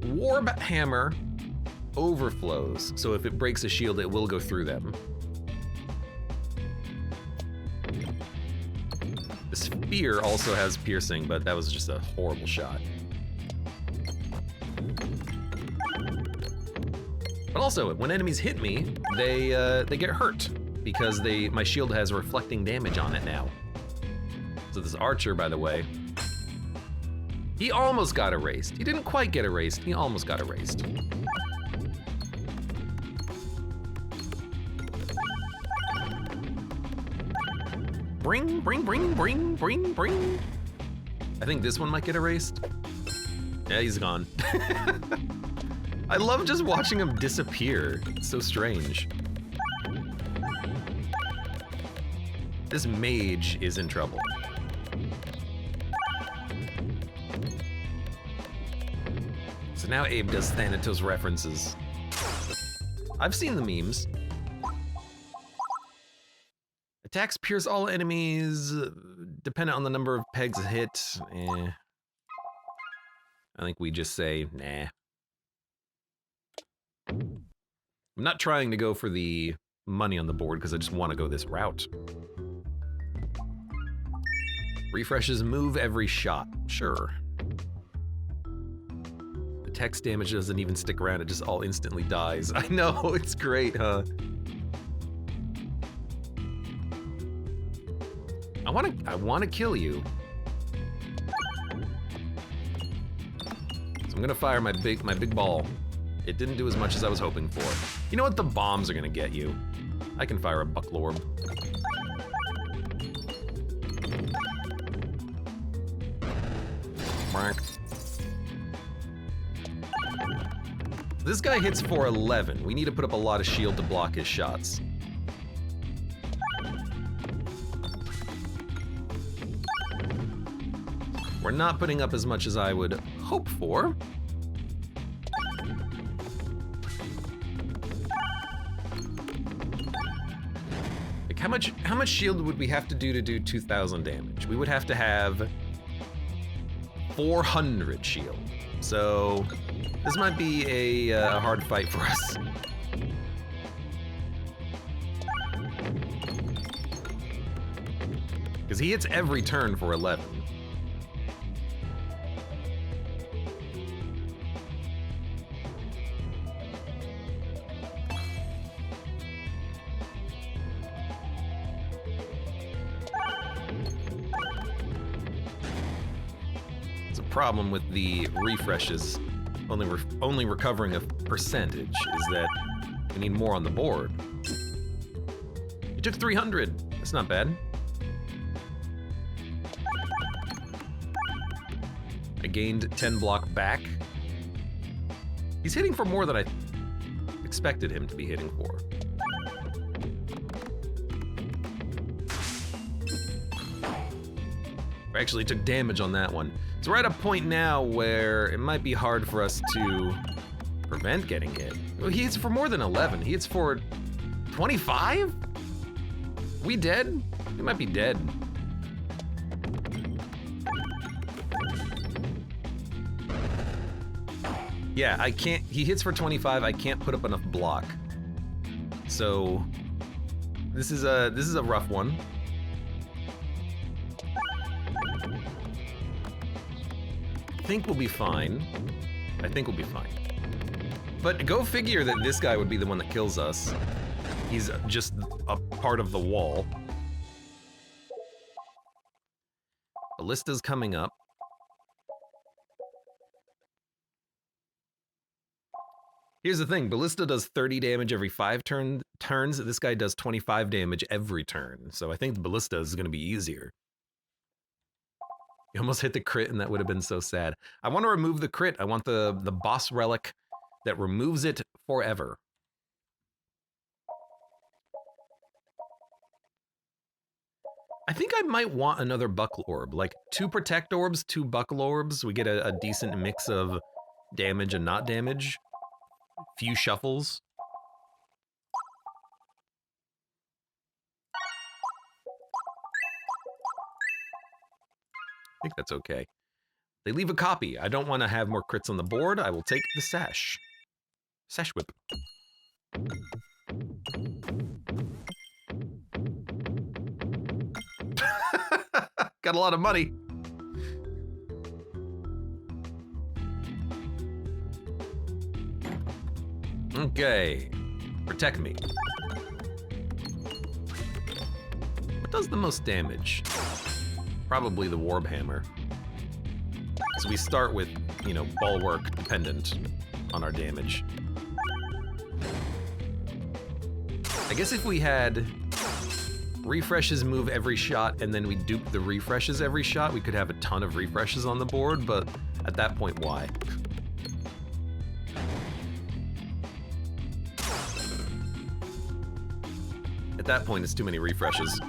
Warb Hammer overflows, so if it breaks a shield, it will go through them. The Spear also has piercing, but that was just a horrible shot. But also, when enemies hit me, they get hurt because my shield has reflecting damage on it now. So this archer, by the way, he almost got erased. He didn't quite get erased. He almost got erased. Bring, bring, bring, bring, bring, bring. I think this one might get erased. Yeah, he's gone. I love just watching him disappear. It's so strange. This mage is in trouble. So now Abe does Thanatos references. I've seen the memes. Attacks pierce all enemies, dependent on the number of pegs hit. I think we just say, nah. I'm not trying to go for the money on the board because I just want to go this route. Refreshes move every shot, sure. The text damage doesn't even stick around, it just all instantly dies. I know, it's great, huh? I wanna kill you. So I'm gonna fire my big ball. It didn't do as much as I was hoping for. You know what? The bombs are gonna get you. I can fire a bucklorb. Mark. This guy hits for 11. We need to put up a lot of shield to block his shots. We're not putting up as much as I would hope for. Like how much shield would we have to do 2,000 damage? We would have to have 400 shield. So this might be a hard fight for us. Because he hits every turn for 11. Problem with the refreshes only recovering a percentage is that we need more on the board. You took 300. That's not bad. I gained 10 block back. He's hitting for more than I expected him to be hitting for. I actually took damage on that one. So we're at a point now where it might be hard for us to prevent getting hit. Well, he hits for more than 11. He hits for 25? We dead? We might be dead. Yeah, I can't, he hits for 25, I can't put up enough block. So, this is a rough one. think we'll be fine. I think we'll be fine. But go figure that this guy would be the one that kills us. He's just a part of the wall. Ballista's coming up. Here's the thing, Ballista does 30 damage every 5 turns. This guy does 25 damage every turn. So I think the Ballista is going to be easier. You almost hit the crit and that would have been so sad. I want to remove the crit. I want the boss relic that removes it forever. I think I might want another buckle orb. Like 2 protect orbs, 2 buckle orbs. We get a decent mix of damage and not damage. Few shuffles. I think that's okay. They leave a copy. I don't want to have more crits on the board. I will take the sash. Sash whip. Got a lot of money. Okay, protect me. What does the most damage? Probably the Warb Hammer. So we start with, you know, bulwark dependent on our damage. I guess if we had refreshes move every shot and then we dupe the refreshes every shot, we could have a ton of refreshes on the board, but at that point, why? At that point, it's too many refreshes.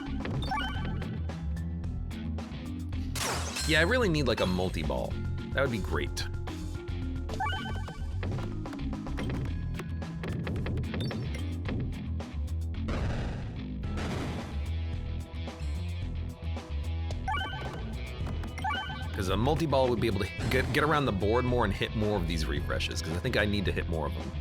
Yeah, I really need like a multi-ball. That would be great. Because a multi-ball would be able to get around the board more and hit more of these refreshes, because I think I need to hit more of them.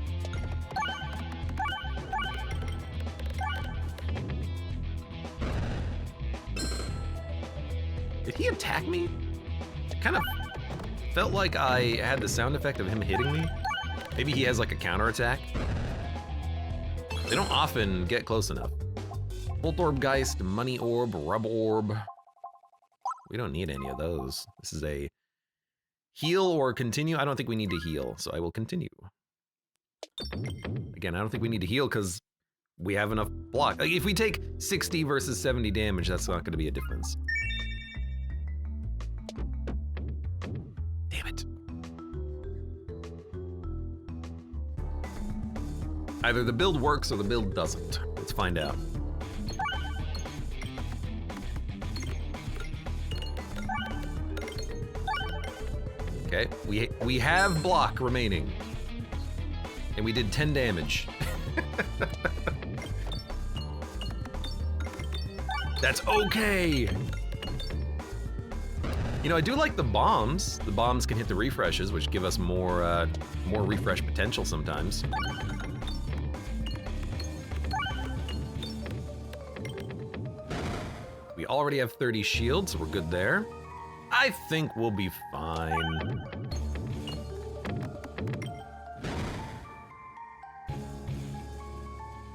Did he attack me? It kind of felt like I had the sound effect of him hitting me. Maybe he has like a counterattack. They don't often get close enough. Volt Orb Geist, Money Orb, Rub Orb. We don't need any of those. This is a heal or continue. I don't think we need to heal, so I will continue. Again, I don't think we need to heal because we have enough block. Like, if we take 60 versus 70 damage, that's not going to be a difference. Damn it. Either the build works or the build doesn't. Let's find out. Okay, we have block remaining. And we did 10 damage. That's okay. You know, I do like the bombs. The bombs can hit the refreshes, which give us more refresh potential sometimes. We already have 30 shields, so we're good there. I think we'll be fine.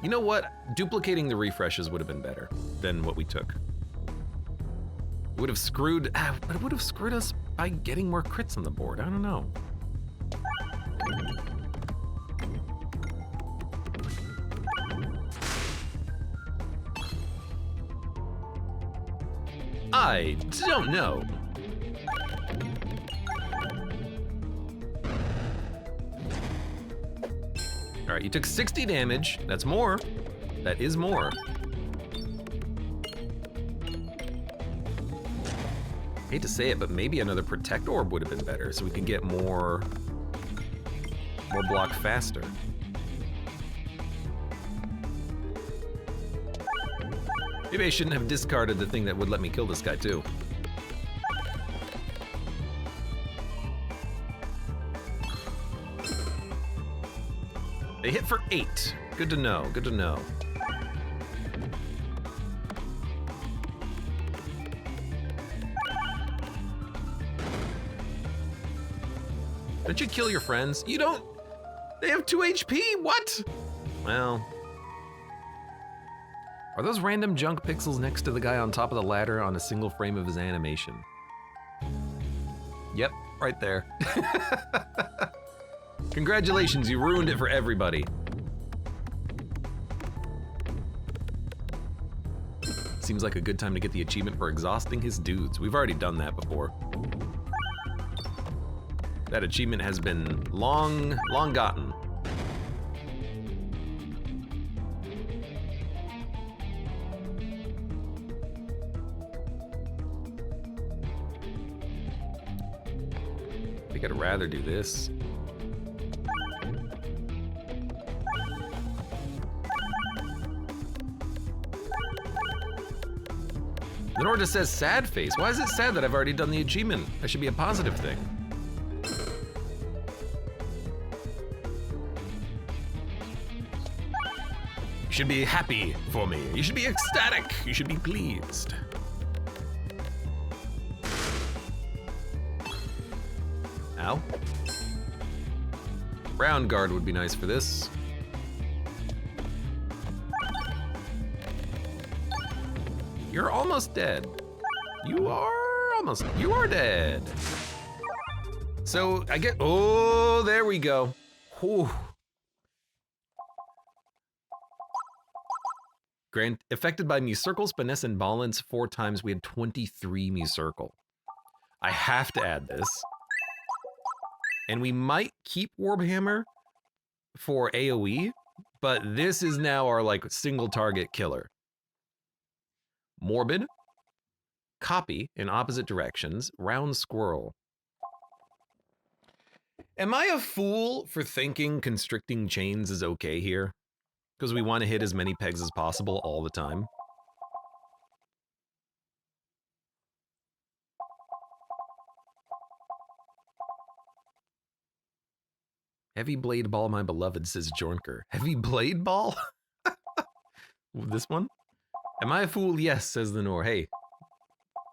You know what? Duplicating the refreshes would have been better than what we took. It would have screwed, but it would have screwed us by getting more crits on the board. I don't know. I don't know. All right, you took 60 damage. That's more. That is more. Hate to say it, but maybe another Protect Orb would have been better so we could get more block faster. Maybe I shouldn't have discarded the thing that would let me kill this guy too. They hit for 8. Good to know, good to know. Don't you kill your friends? You don't. They have 2 HP. What? Well. Are those random junk pixels next to the guy on top of the ladder on a single frame of his animation? Yep, right there. Congratulations, you ruined it for everybody. Seems like a good time to get the achievement for exhausting his dudes. We've already done that before. That achievement has been long gotten. I think I'd rather do this. The Nord just says sad face. Why is it sad that I've already done the achievement? That should be a positive thing. You should be happy for me. You should be ecstatic. You should be pleased. Ow. Round guard would be nice for this. You're almost dead. You are dead. So I get, oh, there we go. Whew. Grant, affected by Mucircles, Finesse, and Balance 4 times. We had 23 Mucircle. I have to add this. And we might keep Warbhammer for AoE, but this is now our like single target killer. Morbid, copy in opposite directions, round squirrel. Am I a fool for thinking constricting chains is okay here? Because we want to hit as many pegs as possible all the time. Heavy blade ball, my beloved, says Jornker. Heavy blade ball? This one? Am I a fool? Yes, says the Nor. Hey,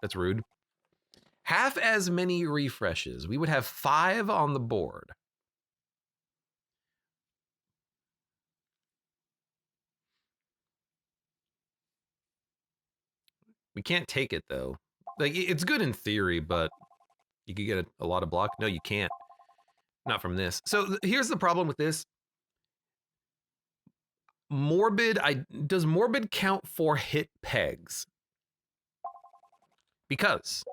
that's rude. Half as many refreshes. We would have 5 on the board. We can't take it though. Like, it's good in theory, but you could get a lot of block. No, you can't. Not from this. So here's the problem with this. Morbid, does Morbid count for hit pegs? Because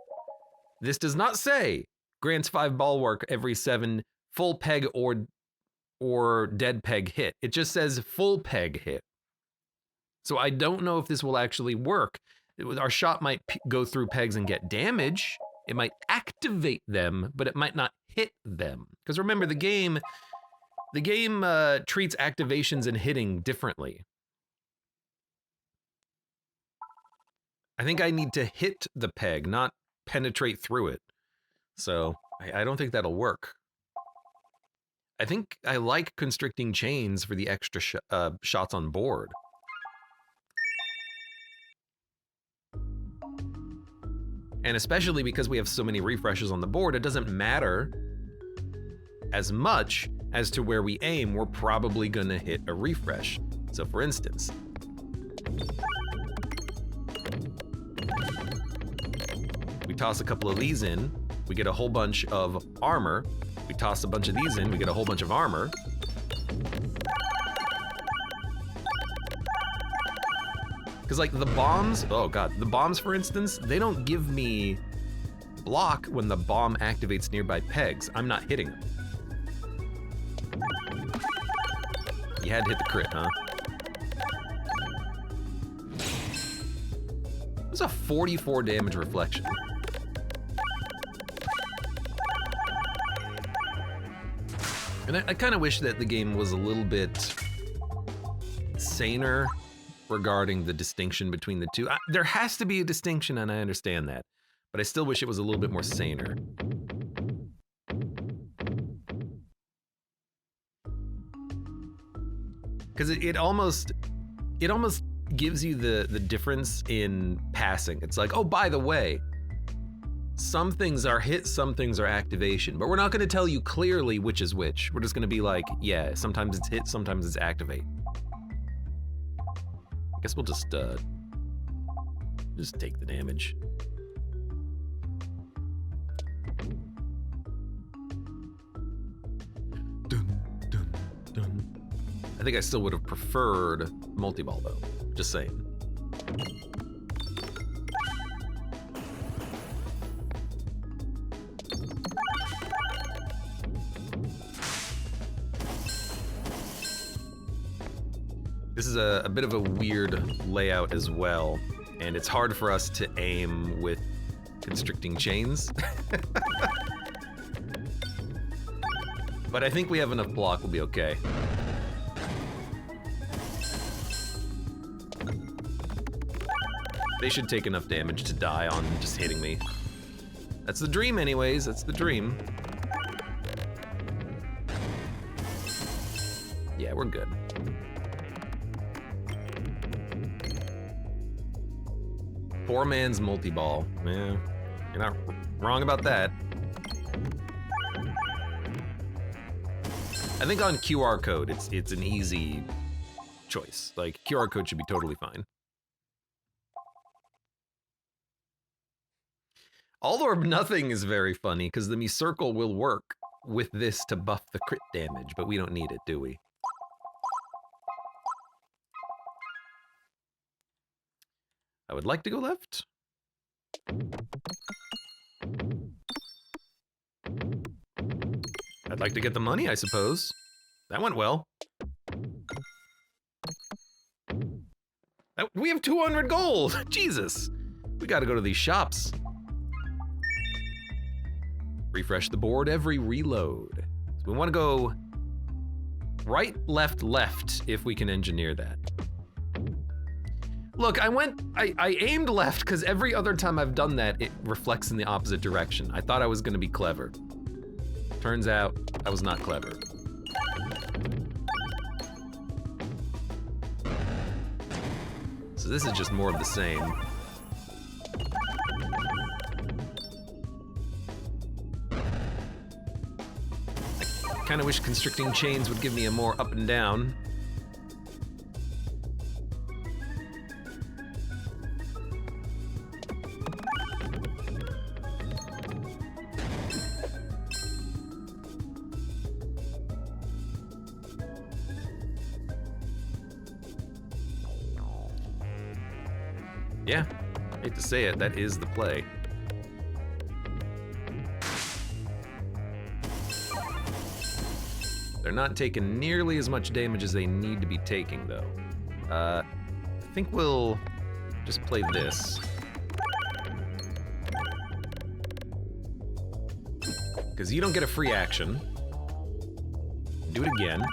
this does not say grants 5 bulwark every 7 full peg or dead peg hit. It just says full peg hit. So I don't know if this will actually work. Our shot might go through pegs and get damage. It might activate them, but it might not hit them. Because remember, the game treats activations and hitting differently. I think I need to hit the peg, not penetrate through it. So I don't think that'll work. I think I like constricting chains for the extra shots on board. And especially because we have so many refreshes on the board, it doesn't matter as much as to where we aim. We're probably gonna hit a refresh. So for instance, we toss a couple of these in, we get a whole bunch of armor. We toss a bunch of these in, we get a whole bunch of armor. Because like the bombs, oh god, the bombs for instance, they don't give me block when the bomb activates nearby pegs. I'm not hitting them. You had to hit the crit, huh? It was a 44 damage reflection. And I kind of wish that the game was a little bit saner regarding the distinction between the two. There has to be a distinction, and I understand that, but I still wish it was a little bit more saner. Because it almost gives you the difference in passing. It's like, oh, by the way, some things are hit, some things are activation, but we're not gonna tell you clearly which is which. We're just gonna be like, yeah, sometimes it's hit, sometimes it's activate. I guess we'll just take the damage. Dun, dun, dun. I think I still would have preferred multi-ball though, just saying. This is a bit of a weird layout as well, and it's hard for us to aim with constricting chains. But I think we have enough block, we'll be okay. They should take enough damage to die on just hitting me. That's the dream anyways, that's the dream. Yeah, we're good. Poor man's multi-ball. Yeah, you're not wrong about that. I think on QR code, it's an easy choice. Like, QR code should be totally fine. All or nothing is very funny, because the me circle will work with this to buff the crit damage, but we don't need it, do we? I would like to go left. I'd like to get the money, I suppose. That went well. We have 200 gold! Jesus! We gotta go to these shops. Refresh the board every reload. So we wanna go right, left, left, if we can engineer that. Look, I aimed left because every other time I've done that, it reflects in the opposite direction. I thought I was gonna be clever. Turns out, I was not clever. So this is just more of the same. I kinda wish constricting chains would give me a more up and down. Yeah, hate to say it, that is the play. They're not taking nearly as much damage as they need to be taking, though. I think we'll just play this. Because you don't get a free action. Do it again.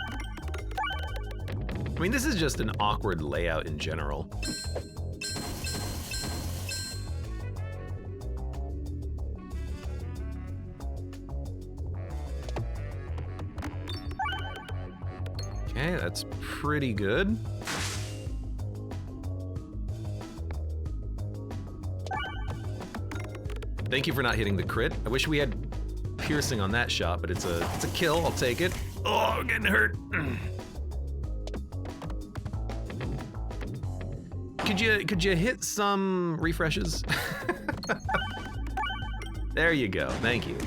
I mean, this is just an awkward layout in general. Okay, that's pretty good. Thank you for not hitting the crit. I wish we had piercing on that shot, but it's a kill. I'll take it. Oh, I'm getting hurt. Could you hit some refreshes? There you go. Thank you.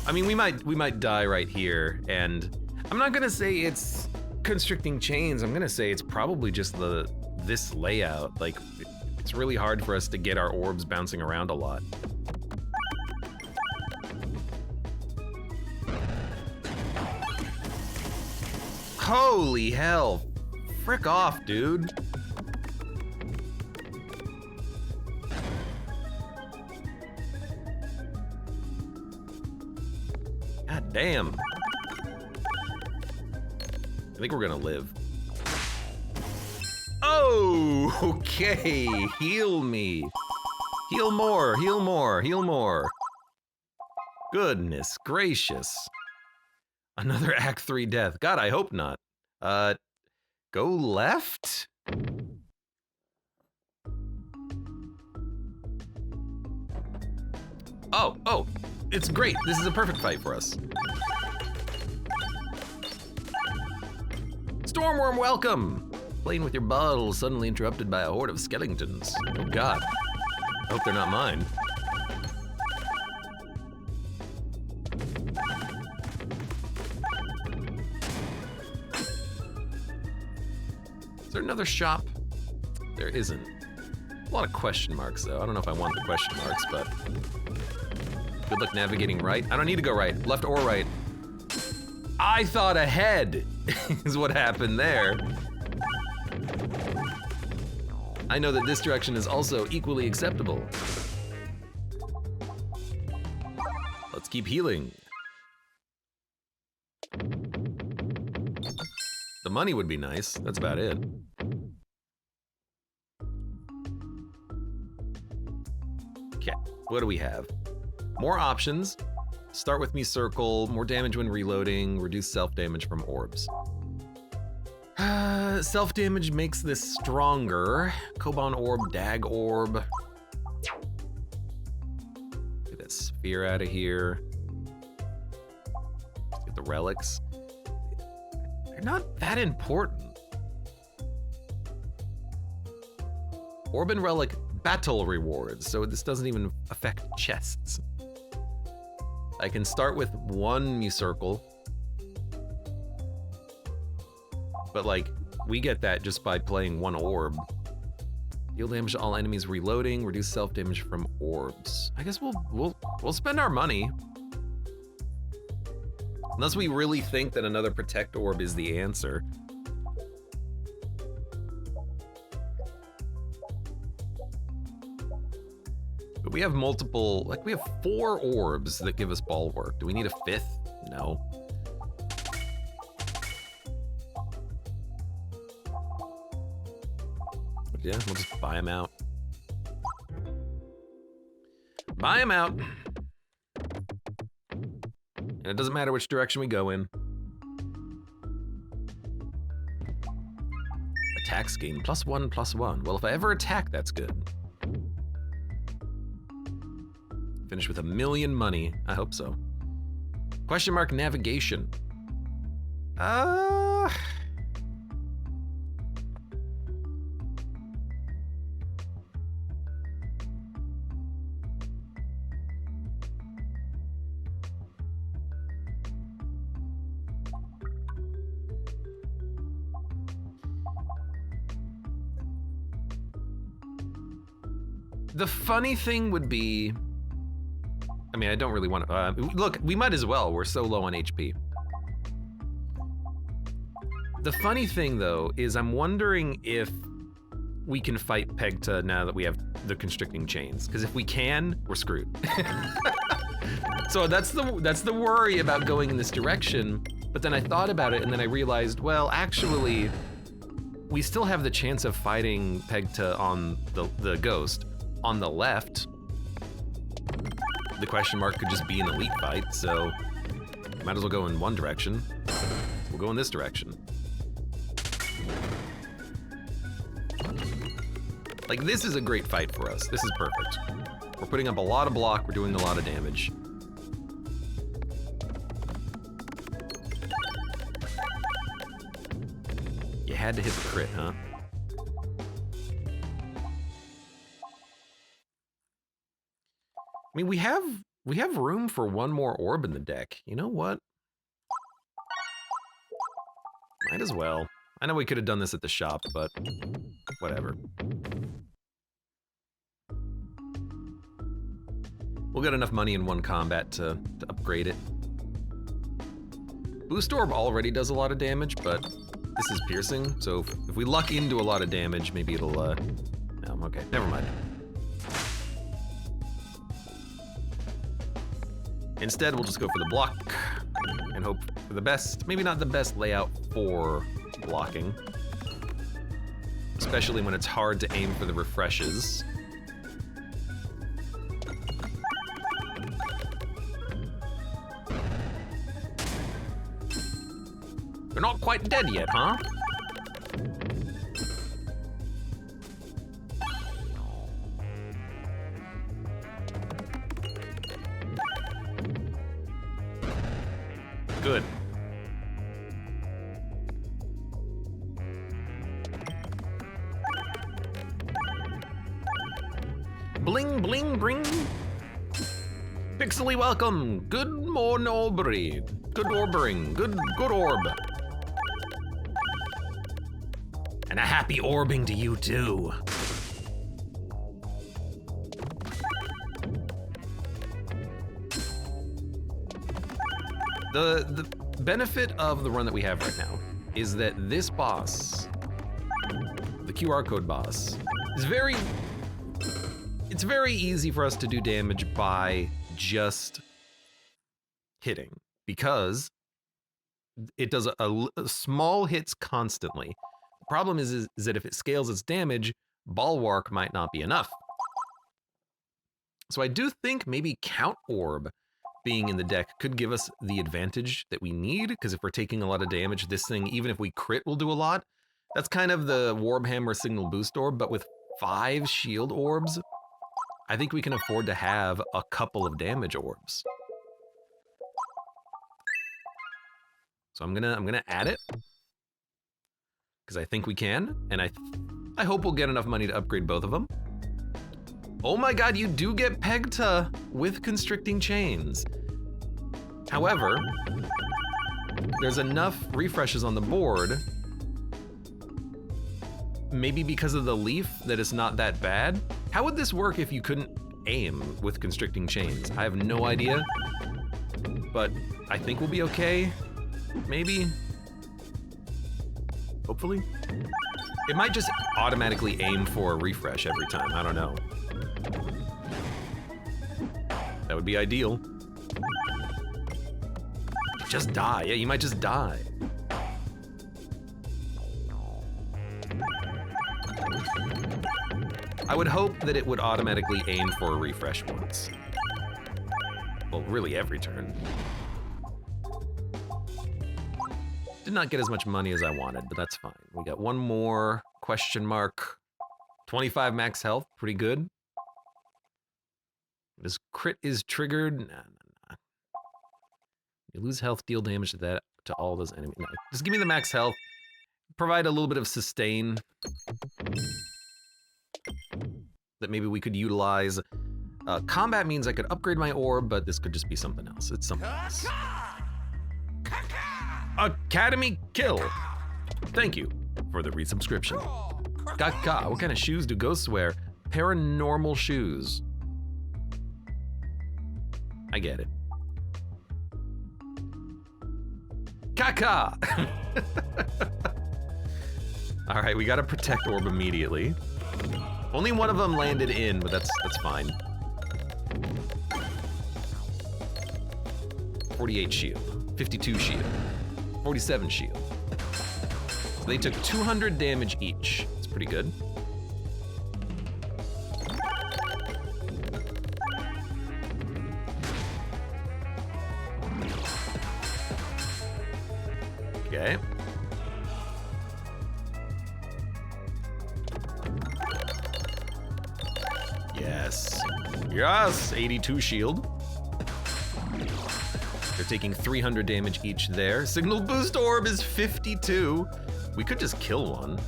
I mean, we might die right here, and I'm not gonna say it's constricting chains. I'm gonna say it's probably just this layout. Like, it's really hard for us to get our orbs bouncing around a lot. Holy hell! Frick off, dude. God damn. I think we're gonna live. Oh, okay. Heal me. Heal more, heal more, heal more. Goodness gracious. Another Act 3 death. God, I hope not. Go left? Oh, it's great. This is a perfect fight for us. Stormworm, welcome! Playing with your bottle, suddenly interrupted by a horde of skeletons. Oh God, I hope they're not mine. Is there another shop? There isn't. A lot of question marks though. I don't know if I want the question marks, but good luck navigating right. I don't need to go right, left or right. I thought ahead is what happened there. I know that this direction is also equally acceptable. Let's keep healing. The money would be nice, that's about it. Okay, what do we have? More options. Start with me circle, more damage when reloading, reduce self-damage from orbs. Self-damage makes this stronger. Koban orb, dag orb. Get that sphere out of here. Let's get the relics. They're not that important. Orb and relic battle rewards, so this doesn't even affect chests. I can start with one mu circle, but like, we get that just by playing one orb. Deal damage to all enemies reloading, reduce self-damage from orbs. I guess we'll spend our money. Unless we really think that another protect orb is the answer. But we have multiple, like we have 4 orbs that give us bulwark. Do we need a 5th? No. But yeah, we'll just buy them out. Buy them out. And it doesn't matter which direction we go in. Attacks gain +1/+1. Well, if I ever attack, that's good. Finish with 1,000,000 money. I hope so. Question mark navigation. The funny thing would be, I mean, I don't really want to, look, we might as well, we're so low on HP. The funny thing though, is I'm wondering if we can fight Pegta now that we have the constricting chains, because if we can, we're screwed. So that's the worry about going in this direction, but then I thought about it and then I realized, well, actually, we still have the chance of fighting Pegta on the ghost. On the left, the question mark could just be an elite fight, so might as well go in one direction. We'll go in this direction. Like, this is a great fight for us. This is perfect. We're putting up a lot of block, we're doing a lot of damage. You had to hit the crit, huh? I mean, we have room for one more orb in the deck. You know what? Might as well. I know we could have done this at the shop, but whatever. We'll get enough money in one combat to upgrade it. Boost orb already does a lot of damage, but this is piercing, so if we luck into a lot of damage, maybe it'll, no, okay, never mind. Instead, we'll just go for the block and hope for the best, maybe not the best layout for blocking, especially when it's hard to aim for the refreshes. They're not quite dead yet, huh? Good. Bling, bling, bring. Pixely welcome. Good morning, Aubrey. Good orbering. Good orb. And a happy orbing to you too. The benefit of the run that we have right now is that this boss, the QR code boss, is it's very easy for us to do damage by just hitting, because it does a small hits constantly. The problem is that if it scales its damage, Bulwark might not be enough. So I do think maybe Count Orb being in the deck could give us the advantage that we need, because if we're taking a lot of damage, this thing, even if we crit, will do a lot. That's kind of the Warbhammer Signal Boost Orb, but with 5 shield orbs, I think we can afford to have a couple of damage orbs. So I'm gonna add it, because I think we can, and I hope we'll get enough money to upgrade both of them. Oh my god, you do get Pegta with Constricting Chains. However, there's enough refreshes on the board, maybe because of the leaf, that it's not that bad. How would this work if you couldn't aim with Constricting Chains? I have no idea, but I think we'll be okay, maybe, hopefully. It might just automatically aim for a refresh every time, I don't know. That would be ideal. Just die, yeah, you might just die. I would hope that it would automatically aim for a refresh once. Well, really every turn. Did not get as much money as I wanted, but that's fine. We got one more question mark. 25 max health, pretty good. This crit is triggered. Nah. You lose health, deal damage to all those enemies. No, just give me the max health. Provide a little bit of sustain that maybe we could utilize. Combat means I could upgrade my orb, but this could just be something else. It's something else. Academy Kill. Thank you for the resubscription. Kaka, what kind of shoes do ghosts wear? Paranormal shoes. I get it. Kaka! All right, we gotta protect orb immediately. Only one of them landed in, but that's fine. 48 shield, 52 shield, 47 shield. So they took 200 damage each. It's pretty good. Okay. Yes. Yes! 82 shield. They're taking 300 damage each there. Signal Boost Orb is 52. We could just kill one.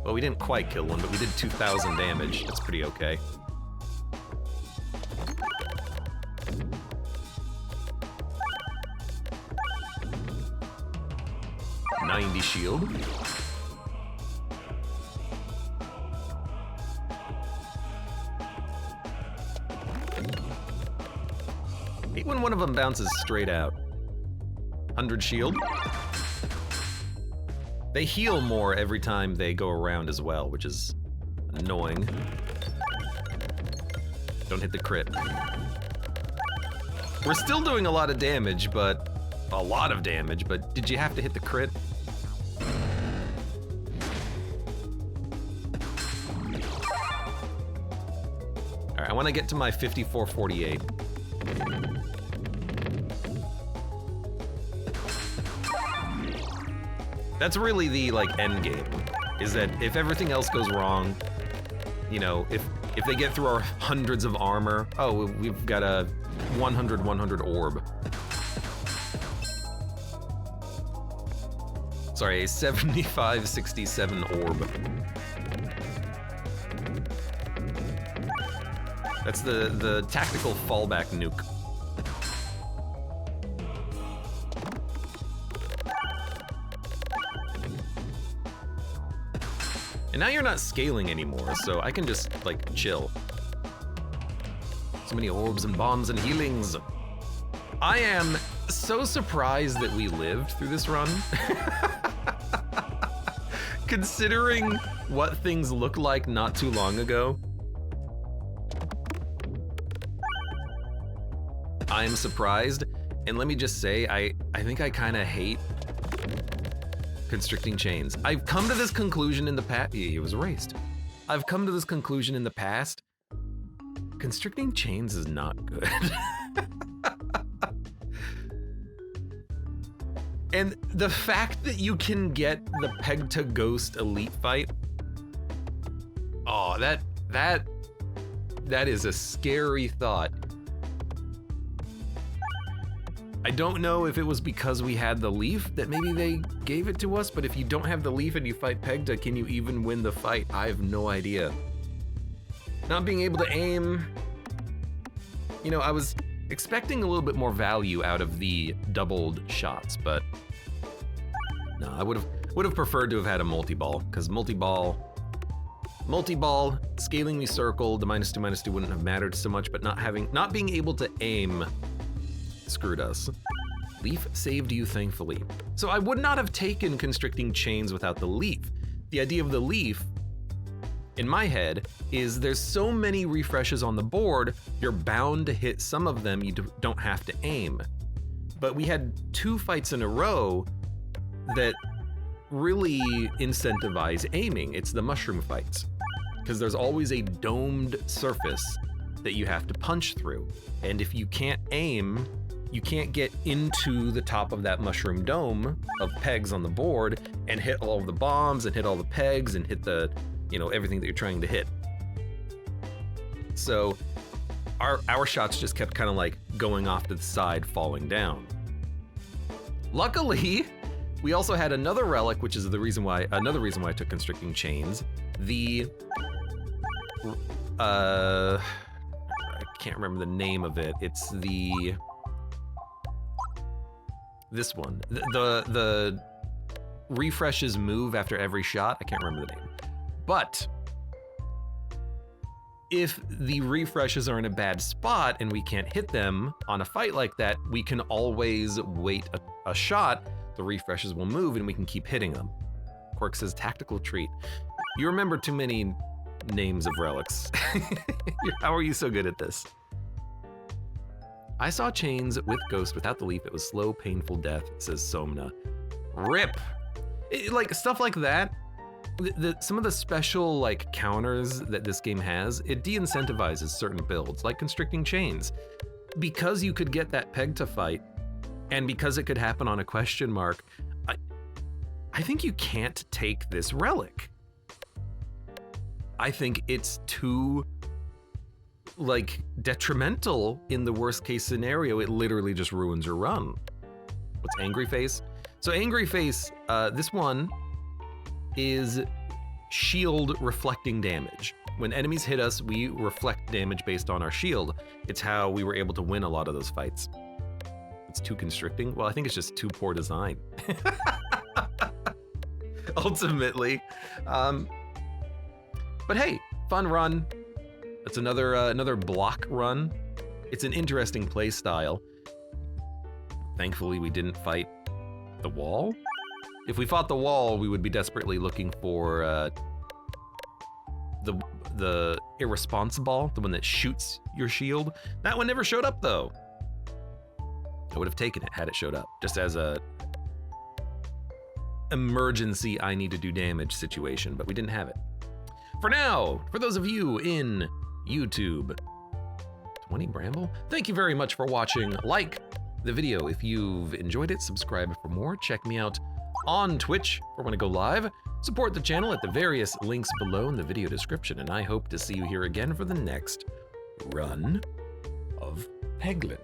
Well, we didn't quite kill one, but we did 2,000 damage. That's pretty okay. Shield. Hate when one of them bounces straight out. 100 shield. They heal more every time they go around as well, which is annoying. Don't hit the crit. We're still doing a lot of damage, but did you have to hit the crit? I want to get to my 5448. That's really the end game, is that if everything else goes wrong, you know, if they get through our hundreds of armor, oh, we've got a 100 orb. Sorry, a 7567 orb. That's the tactical fallback nuke. And now you're not scaling anymore, so I can just, like, chill. So many orbs and bombs and healings. I am so surprised that we lived through this run. Considering what things looked like not too long ago. I am surprised, and let me just say, I think I kind of hate constricting chains. I've come to this conclusion in the past. He was erased. I've come to this conclusion in the past. Constricting chains is not good. And the fact that you can get the Peg to Ghost elite fight, oh, that is a scary thought. I don't know if it was because we had the leaf that maybe they gave it to us, but if you don't have the leaf and you fight Pegta, can you even win the fight? I have no idea. Not being able to aim, you know, I was expecting a little bit more value out of the doubled shots, but no, I would have preferred to have had a multi-ball, because multi-ball, scaling the circle, the -2/-2 wouldn't have mattered so much, but not being able to aim screwed us. Leaf saved you, thankfully. So I would not have taken constricting chains without the leaf. The idea of the leaf, in my head, is there's so many refreshes on the board, you're bound to hit some of them, you don't have to aim. But we had 2 fights in a row that really incentivize aiming. It's the mushroom fights, because there's always a domed surface that you have to punch through. And if you can't aim, you can't get into the top of that mushroom dome of pegs on the board and hit all of the bombs and hit all the pegs and hit the, you know, everything that you're trying to hit. So our shots just kept kind of like going off to the side, falling down. Luckily, we also had another relic, which is another reason why I took constricting chains. The I can't remember the name of it. It's this one. The refreshes move after every shot. I can't remember the name. But if the refreshes are in a bad spot and we can't hit them on a fight like that, we can always wait a shot. The refreshes will move and we can keep hitting them. Quirk says tactical treat. You remember too many names of relics. How are you so good at this? I saw chains with Ghost without the leaf. It was slow, painful death, says Somna. RIP! Like, stuff like that, some of the special, like, counters that this game has, it de-incentivizes certain builds, like constricting chains. Because you could get that peg to fight, and because it could happen on a question mark, I think you can't take this relic. I think it's too, like, detrimental in the worst case scenario. It literally just ruins your run. What's Angry Face? So Angry Face, this one is shield reflecting damage. When enemies hit us, we reflect damage based on our shield. It's how we were able to win a lot of those fights. It's too constricting? Well, I think it's just too poor design. Ultimately. But hey, fun run. It's another block run. It's an interesting play style. Thankfully, we didn't fight the wall. If we fought the wall, we would be desperately looking for the irresponsible, the one that shoots your shield. That one never showed up though. I would have taken it had it showed up, just as a emergency I need to do damage situation, but we didn't have it. For now, for those of you in YouTube, 20 Bramble, thank you very much for watching. Like the video if you've enjoyed it, subscribe for more, check me out on Twitch for when I go live, support the channel at the various links below in the video description, and I hope to see you here again for the next run. of Peglin.